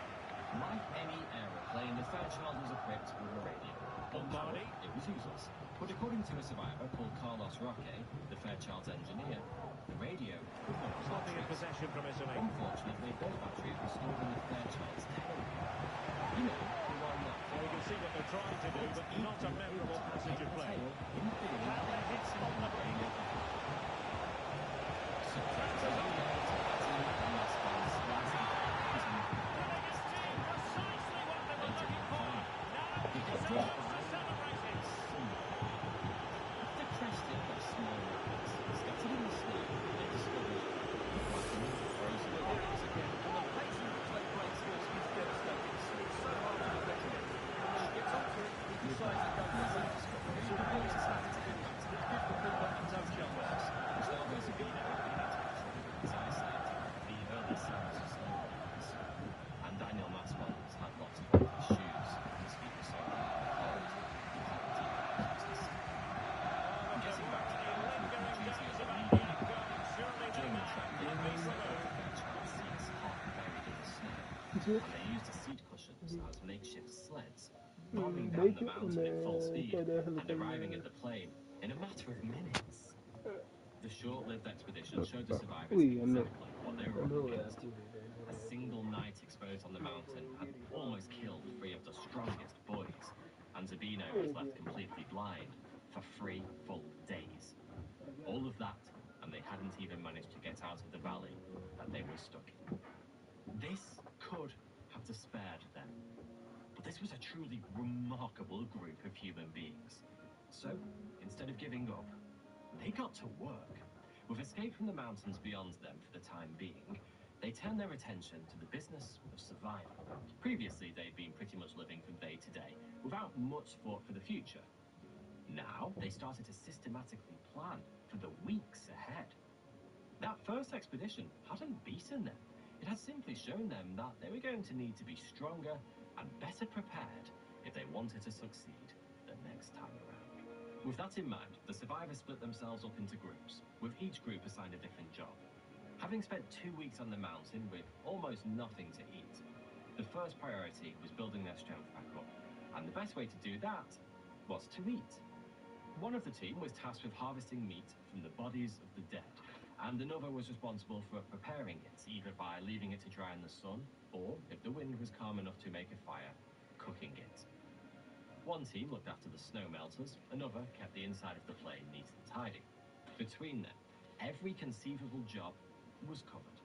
Like any aeroplane, the Fairchild was equipped with a radio. Unpowered, it was useless. But according to a survivor called Carlos Roque, the Fairchild's engineer, the radio could not Sloppy in batteries. possession from Italy. Unfortunately, those batteries were stored in the Fairchild's tail. You know, the one that Well, you can see what they're trying to do, but not a memorable passage of play. in theory, Well, they hit on the brink. So, Precisely what they were looking for. Now he deserves to celebrate it. After cresting their small rapids, scattered in the snow, they discovered the blackened, frozen rocks again. And the pace in which they play sports is devastating. It's so hard to defend against. When she gets onto it, he decides to go for it. So the ball is starting to get back to the difficult but no chance. Gustavo Sabino had been attacked his eyesight, the early signs of snow blindness. And Daniel Maspons had lost one of his shoes. His feet were so cold, he hadn't even noticed. Getting back to camp with the duty of a leading during the trek, they found the Fairchild seats half buried in the snow, and they used the seat cushions as makeshift sleds, bobbing down the mountain at full speed and arriving at the plane in a matter of minutes. The short-lived expedition showed the survivors exactly what they were up against. A single night exposed on the mountain had almost killed 3 of the strongest boys, and Zabino was left completely blind for 3 full days. All of that, and they hadn't even managed to get out of the valley that they were stuck in. This could have despaired them, but this was a truly remarkable group of human beings. So, instead of giving up, they got to work. With escape from the mountains beyond them for the time being, they turned their attention to the business of survival. Previously, they'd been pretty much living from day to day, without much thought for the future. Now, they started to systematically plan for the weeks ahead. That first expedition hadn't beaten them. It had simply shown them that they were going to need to be stronger and better prepared if they wanted to succeed the next time around. With that in mind, the survivors split themselves up into groups, with each group assigned a different job. Having spent 2 weeks on the mountain with almost nothing to eat, the first priority was building their strength back up, and the best way to do that was to eat. One of the team was tasked with harvesting meat from the bodies of the dead, and another was responsible for preparing it, either by leaving it to dry in the sun, or, if the wind was calm enough to make a fire, cooking it. One team looked after the snow melters, another kept the inside of the plane neat and tidy. Between them, every conceivable job was covered.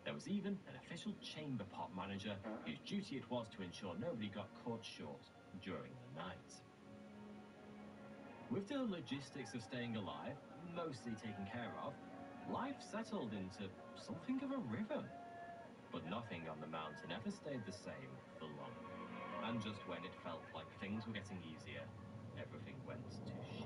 There was even an official chamber pot manager whose duty it was to ensure nobody got caught short during the night. With the logistics of staying alive mostly taken care of, life settled into something of a rhythm. But nothing on the mountain ever stayed the same for long. And just when it felt like things were getting easier, everything went to shit.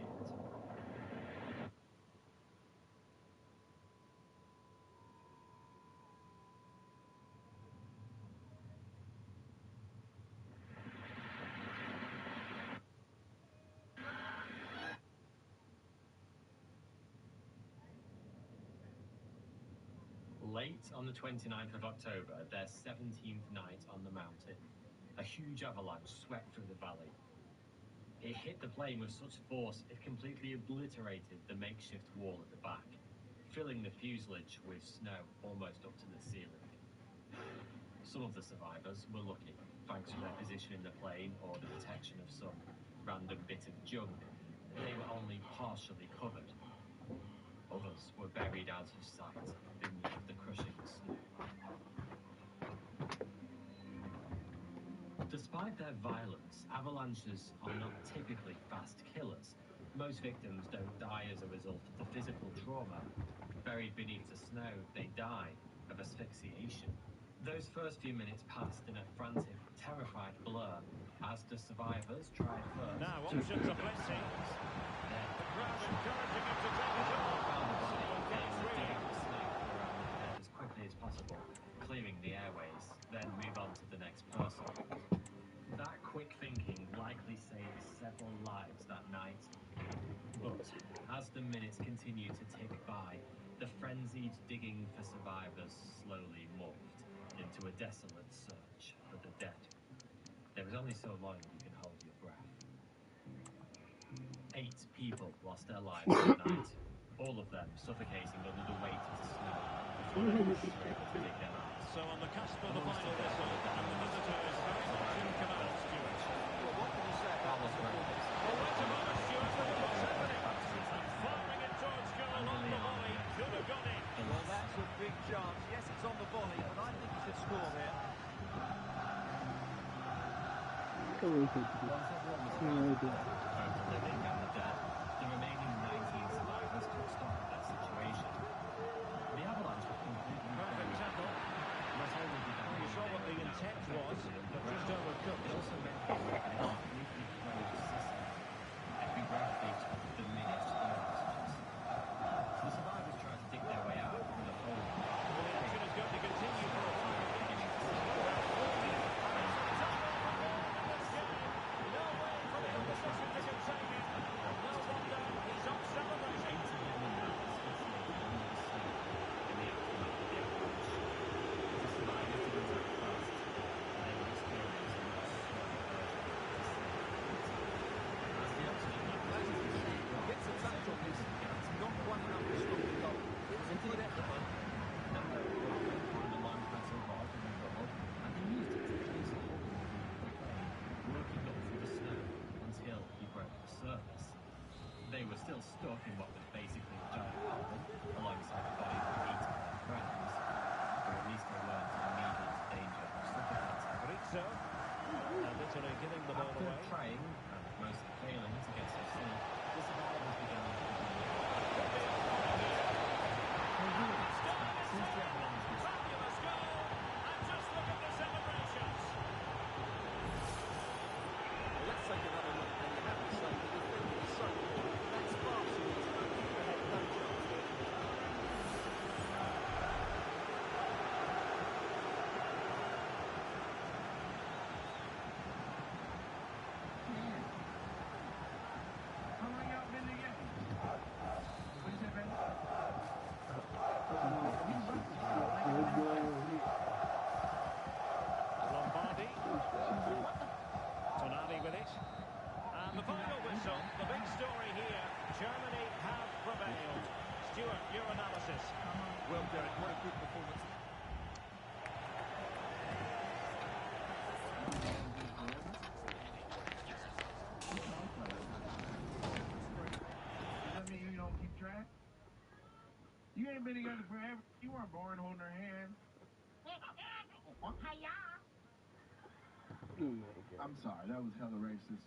Late on the 29th of October, their 17th night on the mountain, a huge avalanche swept through the valley. It hit the plane with such force it completely obliterated the makeshift wall at the back, filling the fuselage with snow almost up to the ceiling. Some of the survivors were lucky, thanks to their position in the plane or the protection of some random bit of junk. They were only partially covered. Others were buried out of sight beneath the crushing snow. Despite their violence, avalanches are not typically fast killers. Most victims don't die as a result of the physical trauma. Buried beneath the snow, they die of asphyxiation. Those first few minutes passed in a frantic, terrified blur as the survivors tried first Now to options are plenty. The crowd encouraging him to take it all. found the body, Someone they gets would dig free. out the snow around their head as quickly as possible, clearing the airways, then move on to the next person. That quick thinking likely saved several lives that night. But as the minutes continued to tick by, the frenzied digging for survivors slowly morphed into a desolate search for the dead. There is only so long you can hold your breath. 8 people lost their lives that night, all of them suffocating under the weight of the snow before anyone was able to dig them out. So on the cusp of the final whistle, and the visitors very much in command, Stuart. Well, what can you say about Carlos this performance? Oh, wait a moment, Stuart, look at what's happening. And firing it towards goal on the volley, could have gone in. Well, that's a big chance. Yes, it's on the volley, but I think he could score there. Come on, take it. Once everyone was Yeah, found, right there. both the living and the dead, the remaining 19 survivors took stock of their situation. The avalanche was completely Perfect buried. tackle. Not only did that You mean saw they what the were now intent was, effectively but just underground, overcooked. it also meant they were in a completely closed system. Every breath they took diminished their oxygen supply. The survivors tried to dig their way out from the hole. Well, the action is going to continue for a while. Beginning to No way for the opposition to contain him. No wonder he's off celebrating. Gets a touch on this. It's not quite enough to stop the goal. It was a good effort. Working up through the snow until he broke the surface. They were still stuck in what was basically a giant hole alongside the bodies of 8 of their friends, but at least they weren't in immediate danger of suffocating. Rizzo. And Italy giving the ball After away. trying, and mostly failing, to get some sleep, the survivors began to since the avalanche was Fabulous goal. And just look at the celebrations. Well, let's take another look, and you have to say the defending is so poor. That's far too easy. They had no chance there. How long y'all been together? What you say, baby? Lombardi. Tonali with it. And the final whistle, the big story here. Germany have prevailed. Stuart, your analysis. Well, Derek, what a good performance. Does that mean you don't keep track? You ain't been together forever. You weren't born holding her hand. Oh my God. I'm sorry, that was hella racist.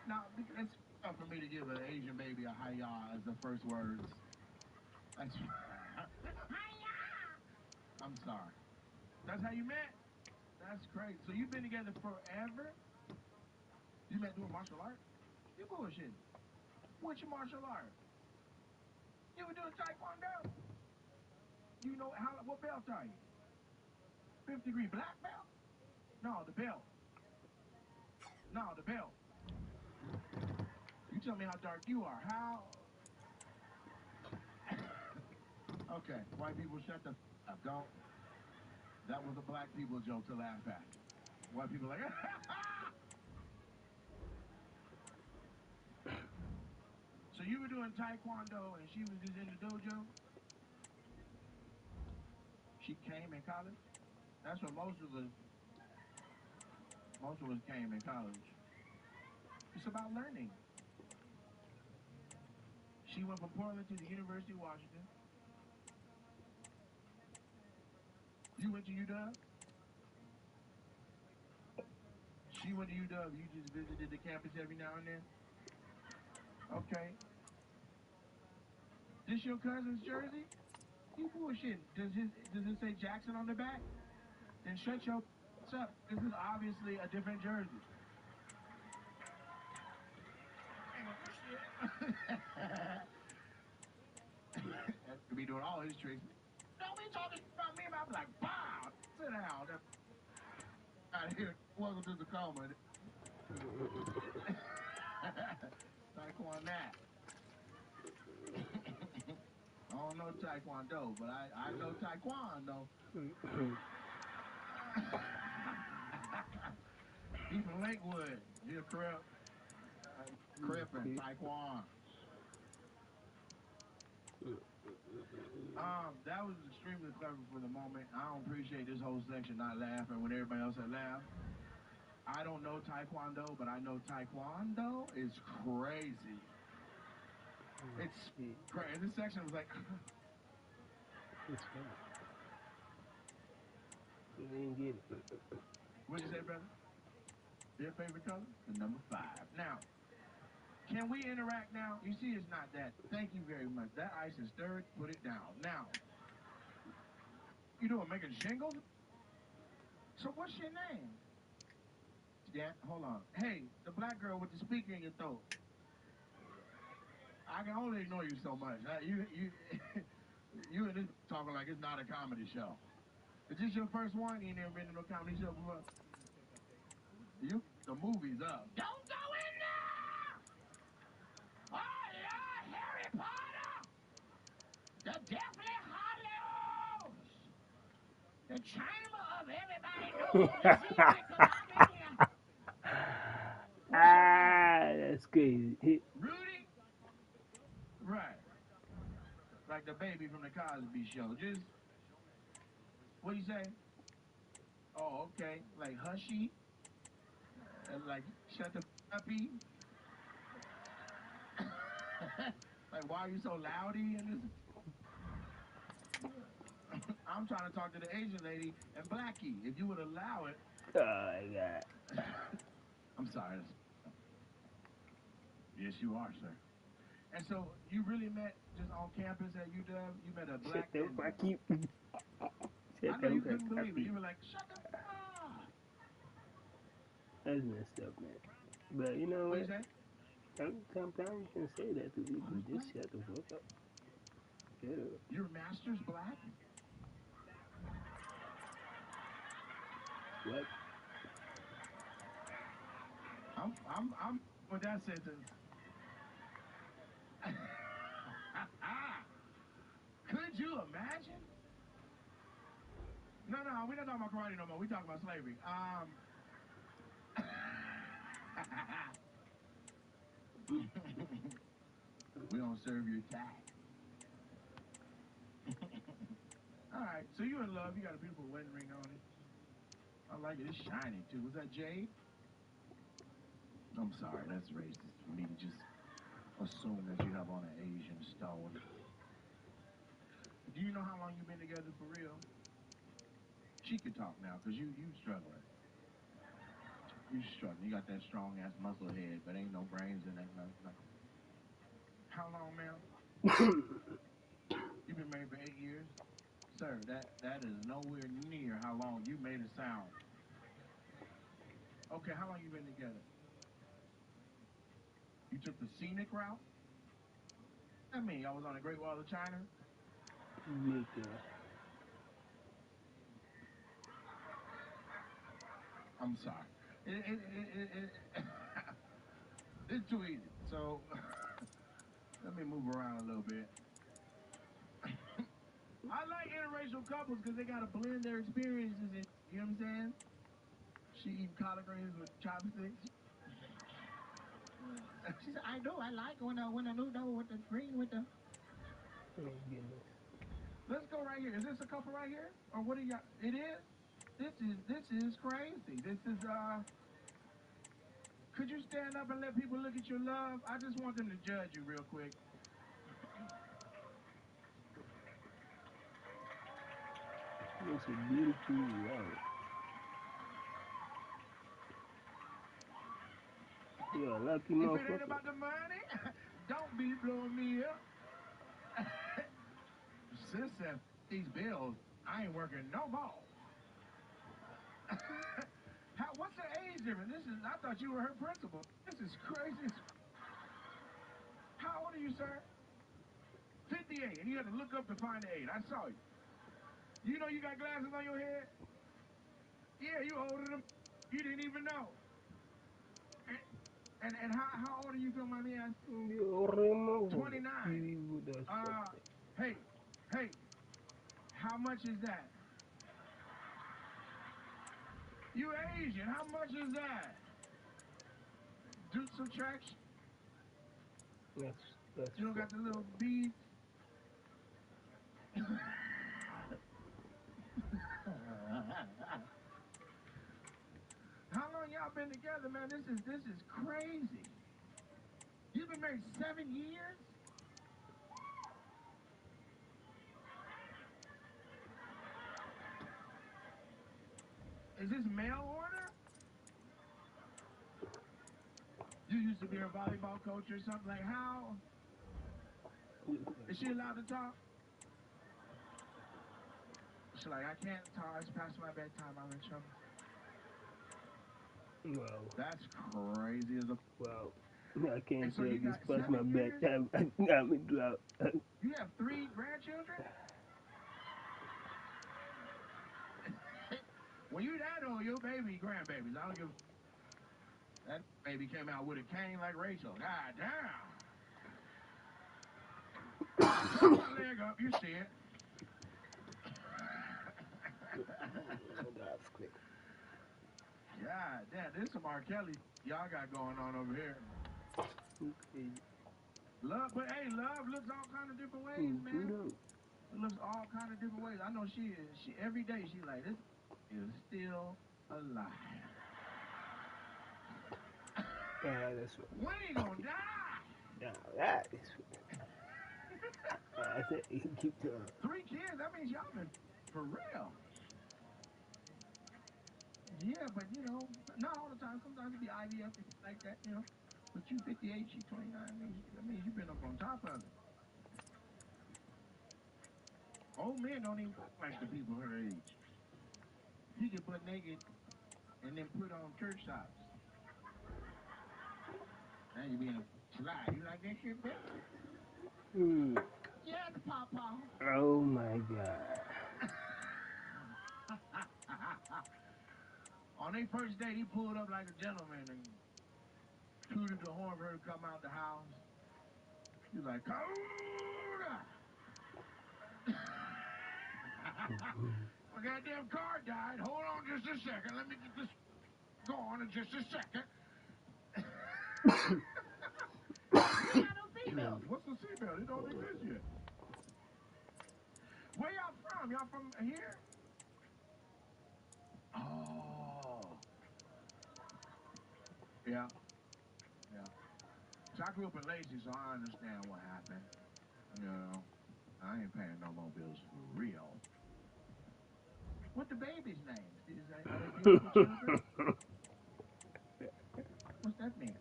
Now, it's tough for me to give an Asian baby a hiya as the first words. That's I'm sorry. That's how you met? That's crazy. So you've been together forever? You met doing martial arts? You bullshit. What's your martial art? You were doing taekwondo? You know what belt are you? 5th degree black belt? No, the belt. No, the belt. You tell me how dark you are. How? Okay, white people shut the up. Don't. That was a black people joke to laugh at. White people like, so you were doing taekwondo and she was just in the dojo? She came in college? That's what most of us came in college. It's about learning. She She went from Portland to the University of Washington. You went to UW? She went to UW. You just visited the campus every now and then? Okay. This your cousin's jersey? You bullshitting. Does it say Jackson on the back? Then shut your up. This is obviously a different jersey. That could be doing all his tricks. Don't be talking about me. I'm like, wow, sit down. Out here, welcome to the coma. Taekwondo. I don't know Taekwondo, but I know Taekwondo. He from Lakewood. He a Crip. Crip and Taekwondo. That was extremely clever for the moment. I don't appreciate this whole section not laughing when everybody else had laughed. I don't know Taekwondo, but I know Taekwondo is crazy. It's crazy. This section was like... It's funny. You didn't get it. What'd you say, brother? Their favorite color? The number 5. Now, can we interact now? You see, it's not that. Thank you very much. That ice is stirred. Put it down. Now, you doing making shingles? So what's your name? Yeah, hold on. Hey, the black girl with the speaker in your throat. I can only ignore you so much. You and this talking like it's not a comedy show. Is this your first one? You ain't never been to no comedy show before? The movie's up. Don't go in there! Oh, Lord, Harry Potter! The Deathly Hallows! The chamber of everybody knows the secret, because I'm in here. That's crazy. Rudy? Right. Like the baby from the Cosby Show. Just, what do you say? Oh, okay. Like hushy? Like shut the uppy? Like, why are you so loudy in this? I'm trying to talk to the Asian lady and Blackie. If you would allow it. Oh, my God. I'm sorry. Yes, you are, sir. And so, you really met just on campus at UW? You met a black I know you couldn't believe it. You were like, shut the fuck up. That's messed up, man. But you know What what? you say? Sometimes you can say that to people. Just shut the fuck up. Shut up. Your master's black? What? I'm with that sentence. Could you imagine? No, we're not talking about karate no more. We're talking about slavery. We don't serve your tax. All right, so you in love. You got a beautiful wedding ring on it. I like it. It's shiny, too. Was that jade? I'm sorry, that's racist for me to just assume that you have on an Asian stone. Do you know how long you've been together for real? She could talk now, because you struggling. You struggling. You got that strong-ass muscle head, but ain't no brains in that. How long, ma'am? You've been married for 8 years? Sir, that is nowhere near how long you made it sound. Okay, how long you been together? You took the scenic route? I mean, I was on the Great Wall of China? I'm sorry. It's too easy. So, let me move around a little bit. I like interracial couples because they got to blend their experiences in. You know what I'm saying? She eating collard greens with chopsticks. She said, I do. I like when I do double with the green with the... Oh, goodness. Let's go right here. Is this a couple right here? Or what are y'all... It is? This is crazy. This is, Could you stand up and let people look at your love? I just want them to judge you real quick. That's a beautiful road. You're a lucky If it ain't motherfucker. about the money, don't be blowing me up. Sis said, these bills, I ain't working no more. What's the age difference? I thought you were her principal. This is crazy. How old are you, sir? 58, and you had to look up to find the age. I saw you. You know you got glasses on your head? Yeah, you older than you didn't even know. And how old are you, if you don't mind me asking? 29. Hey, how much is that? You Asian, how much is that? Do subtraction. That's You don't got the little beads? How long y'all been together, man? This is crazy. You've been married 7 years? Is this mail order? You used to be a volleyball coach or something. Like, how? Is she allowed to talk? She's like, I can't talk. It's past my bedtime. I'm in trouble. Wow. That's crazy as a... Wow. I can't so tell you this got past my 7 years? bedtime. I'm in drought. You have 3 grandchildren? When you that old, your baby, grandbabies. I don't give... That baby came out with a cane like Rachel. God damn. Turn my leg up. You see it. That's quick. God damn. This is some R. Kelly y'all got going on over here. Okay. Love, but hey, love looks all kind of different ways, man. It looks all kind of different ways. I know she every day she like, this is still alive. That's right. When he gonna die? Now that is I said keep going. 3 kids, that means y'all been for real. Yeah, but you know, not all the time. Sometimes it be IVF and like that, you know. But you 58, she 29, that means you've been up on top of it. Old men don't even like the people her age. He get butt naked and then put on church socks. Now you being a slide. You like that shit, bitch? Yes, Papa. Oh my God. On their first date, he pulled up like a gentleman and tooted the horn for her to come out the house. He was like, Coda! My goddamn car died. Hold on just a second. Let me get this going in just a second. You got no seatbelt. What's the seatbelt? It don't exist yet. Where y'all from? Y'all from here? Oh. Yeah. Yeah. So I grew up in Lacey, so I understand what happened. You know, I ain't paying no more bills for real. What the baby's names? Are they beautiful children? What's that mean?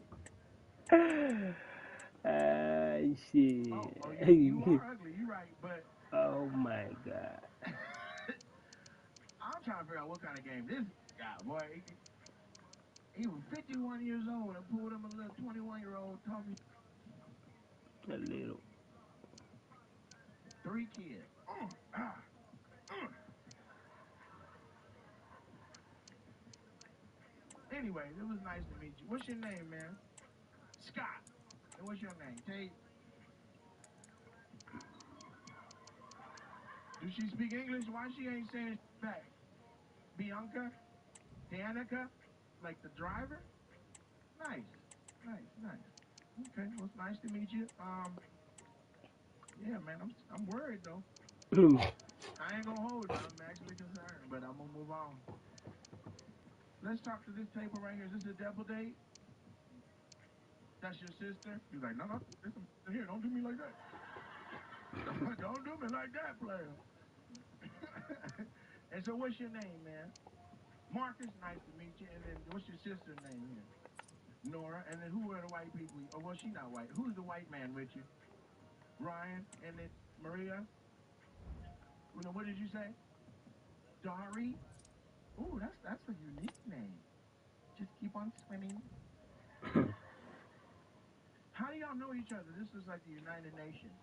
Shit. Oh, you are ugly. You right, but Oh my God. I'm trying to figure out what kind of game this guy, boy. He was 51 years old and pulled him a little 21-year-old talking. A little. 3 kids. Anyway, it was nice to meet you. What's your name, man? Scott. And what's your name? Tate. Does she speak English? Why she ain't saying it back? Bianca? Danica? Like the driver? Nice. Okay, well, it's nice to meet you. Yeah, man, I'm worried, though. I ain't gonna hold you. I'm actually concerned, but I'm gonna move on. Let's talk to this table right here. Is this a double date? That's your sister? He's like, no, there's some here. Don't do me like that. Don't do me like that, player. And so what's your name, man? Marcus, nice to meet you. And then what's your sister's name here? Nora. And then who are the white people? Oh, well, she's not white. Who's the white man with you? Ryan. And then Maria. What did you say? Dari. Ooh, that's a unique name. Just keep on swimming. How do y'all know each other? This is like the United Nations.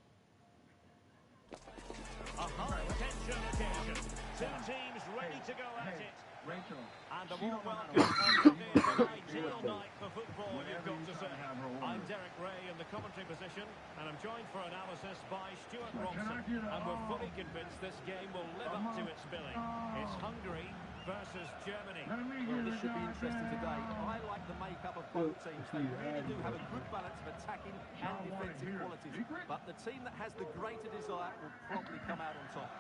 A high-tension occasion. Two teams ready to go at it. Rachel. And a warm welcome on Sunday is an ideal night for football, you've got to say. I'm Derek Ray in the commentary position, and I'm joined for analysis by Stuart Robson. And we're fully convinced this game will live up to its billing. It's Hungary versus Germany. Well, this should be interesting today. I like the makeup of both teams. They really do have a good balance of attacking and defensive qualities. But the team that has the greater desire will probably come out on top.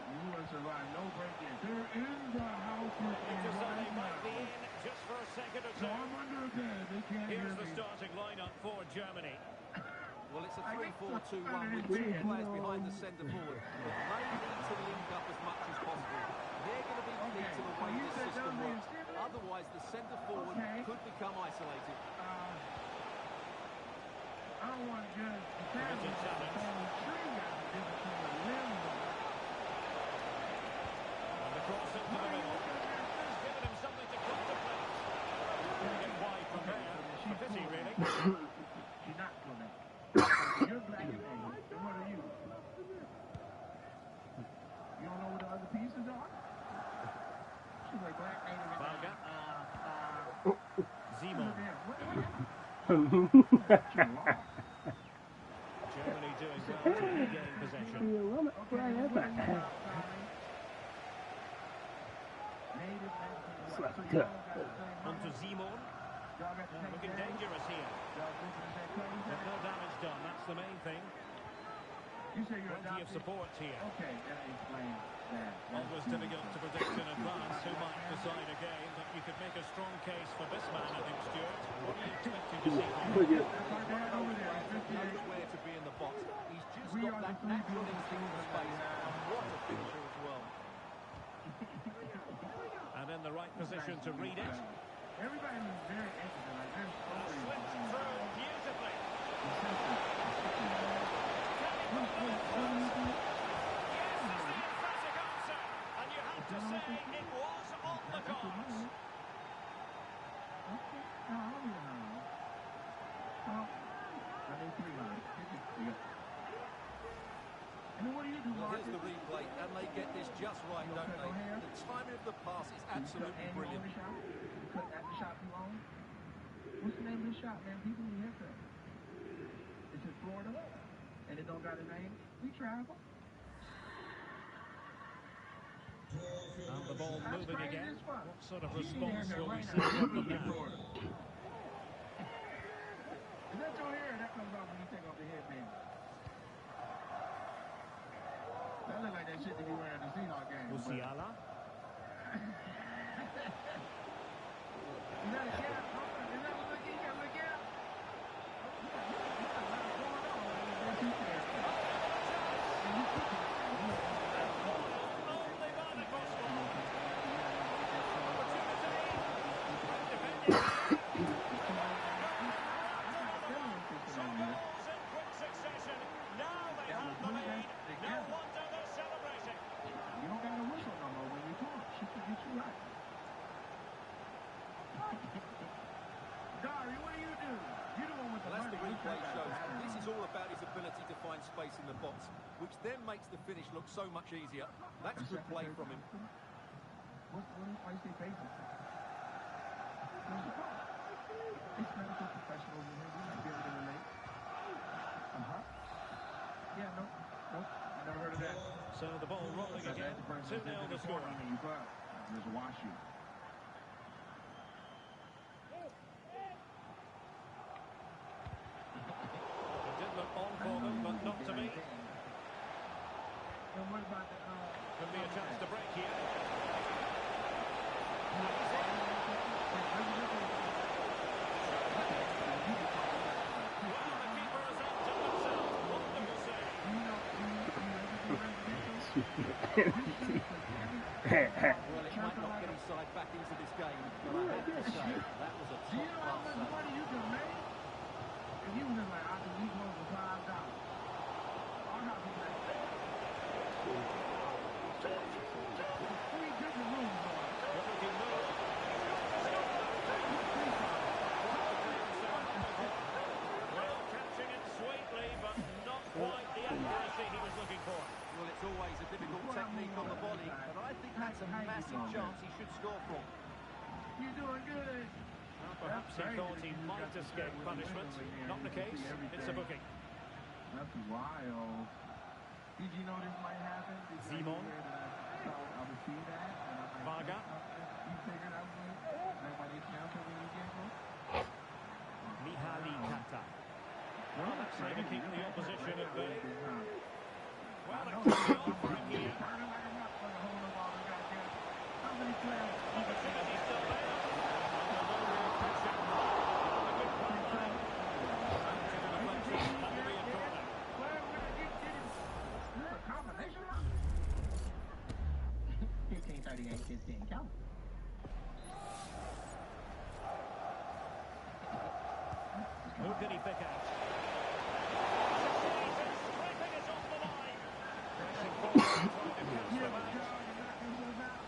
You will survive no break-in. There is a house in They might be in just for a second or So two. I'm under a bed. They can't Here's hear the me. starting lineup for Germany. Well, it's a 3-4-2-1 with two players behind the centre forward. But they need to link up as much as possible. They're going to be key to the way this system works. Otherwise, the centre forward could become isolated. I don't want to judge the family. And the cross into the middle. It's given him something to contemplate. Get wide from there. A pity, really. She's not doing that. You're black and English. And what are you? You don't know what the other pieces are? She's like black, native, Varga. and Zimon. Germany doing well to regain possession. On to Zimon. Looking dangerous here. But no damage done, that's the main thing. You say you're Plenty of support here. Okay, that explains that. Always difficult to predict in advance who might decide a game, but you could make a strong case for this man, I think, Stuart. What are you expecting to see from him? He knows where to be in the box. He's just got that natural instinct for space. And what a finisher as well. And in the right position to read it. Everybody was very interesting. Like, there's stories Slipped behind through beautifully. What do you do? Yes, is the emphatic answer. And you have to say it was on the cards. Okay. No, I don't even know. Well, I need 3 lines. And then what do you do, Well, Marcus? here's the replay, and they get this just right, don't they? The timing of the pass is absolutely brilliant. You cut at the shop you own? What's the name of the shop, man? People need haircuts. It's in Florida, and it don't got a name. We travel. And the ball That's moving crazy again. as fuck. What sort of She need a response haircut will we right see now. from them In now? Florida. Is that your hair? That comes off when you take off the headband. That look like that shit that you wear in the Seahawks game. Musiala. Is that a gap? Is that what you got a gap? You got a lot going on. Only by the crossbar. Some goals in quick succession. Now they have the lead. No wonder they're celebrating. You don't got no whistle no more when you talk. She can get you right. Dari, what do? You the one with the Well, as the money. replay shows, this is all about his ability to find space in the box, which then makes the finish look so much easier. That's good play from him. Why you say basic? It's medical professionals in here. We might be able to relate. Yeah, nope. I never heard of that. So the ball rolling again. 2-0 the score. Just wash you. It did look on for them, but not to be. And what about the Could be a chance to break here. Well, the keeper has outdone himself. Wonderful save. Well, it might not get his side back into this game, but I have to say, that was a Do you know how top-class much save. money you can make? And he was just like, I can leave home for $5. I got to be like, three different rooms on. Well, catching it sweetly, but not quite the accuracy he was looking for. Well, it's always a difficult technique on the volley, but I think that's a massive chance he should score from. You're doing good. Well, perhaps he thought he might escape punishment. Not the case. It's a booking. That's wild. Did you know this might happen? Simon. I would see that. Varga. You figured out why they cancel when you get one? Mihali Kata. Well, that's how to keep the opposition at bay. Well, it could be on from here. Opportunity still there. Under no real pressure. A good contact. And to the deflection. That will be a corner. A combination. 15, 38, 15, count. Who can he pick out? Stripping it off the line. Pressing forward, trying to catch the match.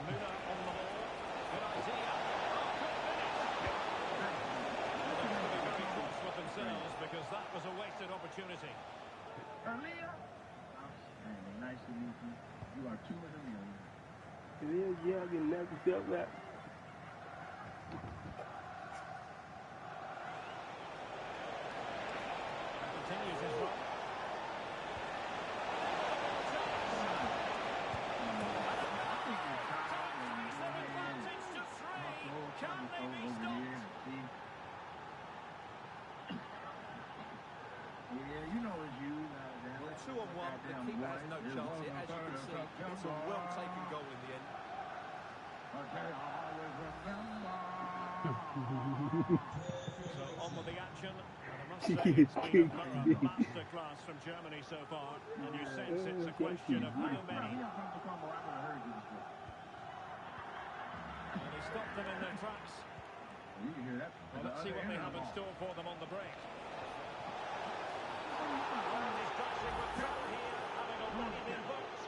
Luna on the ball. Good idea. Well, they're going to be very cross with themselves because that was a wasted opportunity. Aaliyah. Outstanding. Nice to meet you. You are 2 in a million. It is, yeah, you never felt that. Continues his run. Yeah, you know it's you. Well, 2-on-1, the keeper has no chance here. As you can see, it's a well-taken goal in the end. Okay, I'll always remember. So on with the action, and I must say it's been a thorough masterclass from Germany so far, and you sense it's a question of how many. And he stopped them in their tracks. You can hear that. Well, let's see what they have in store for them on the break. Well, he's crashing with trouble here, having already been booked.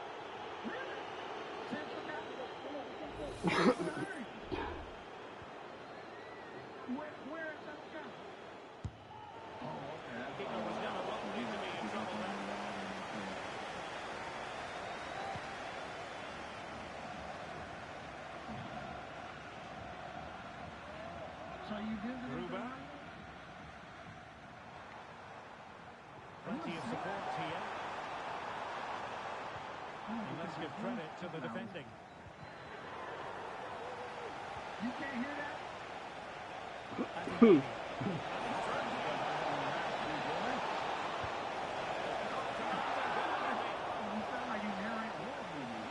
Where is that guy? Oh, okay. The keeper was never wanting to be in trouble there. So you did the Ruba. Plenty of support here. And let's give credit to the defending. You can't hear that? And You sound like you narrate horror movies.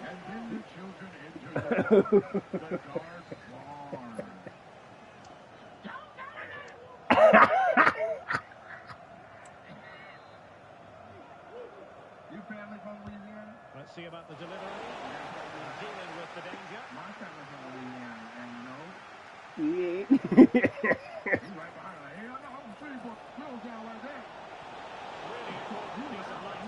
And then the children enter the dark barn. Your family from Louisiana? let's see about the delivery. Dealing with the danger. My family from Louisiana, and you know, Yeah. he's right behind. Like, hey, I know I'm a pretty boy. We don't sound like that. Really important piece of line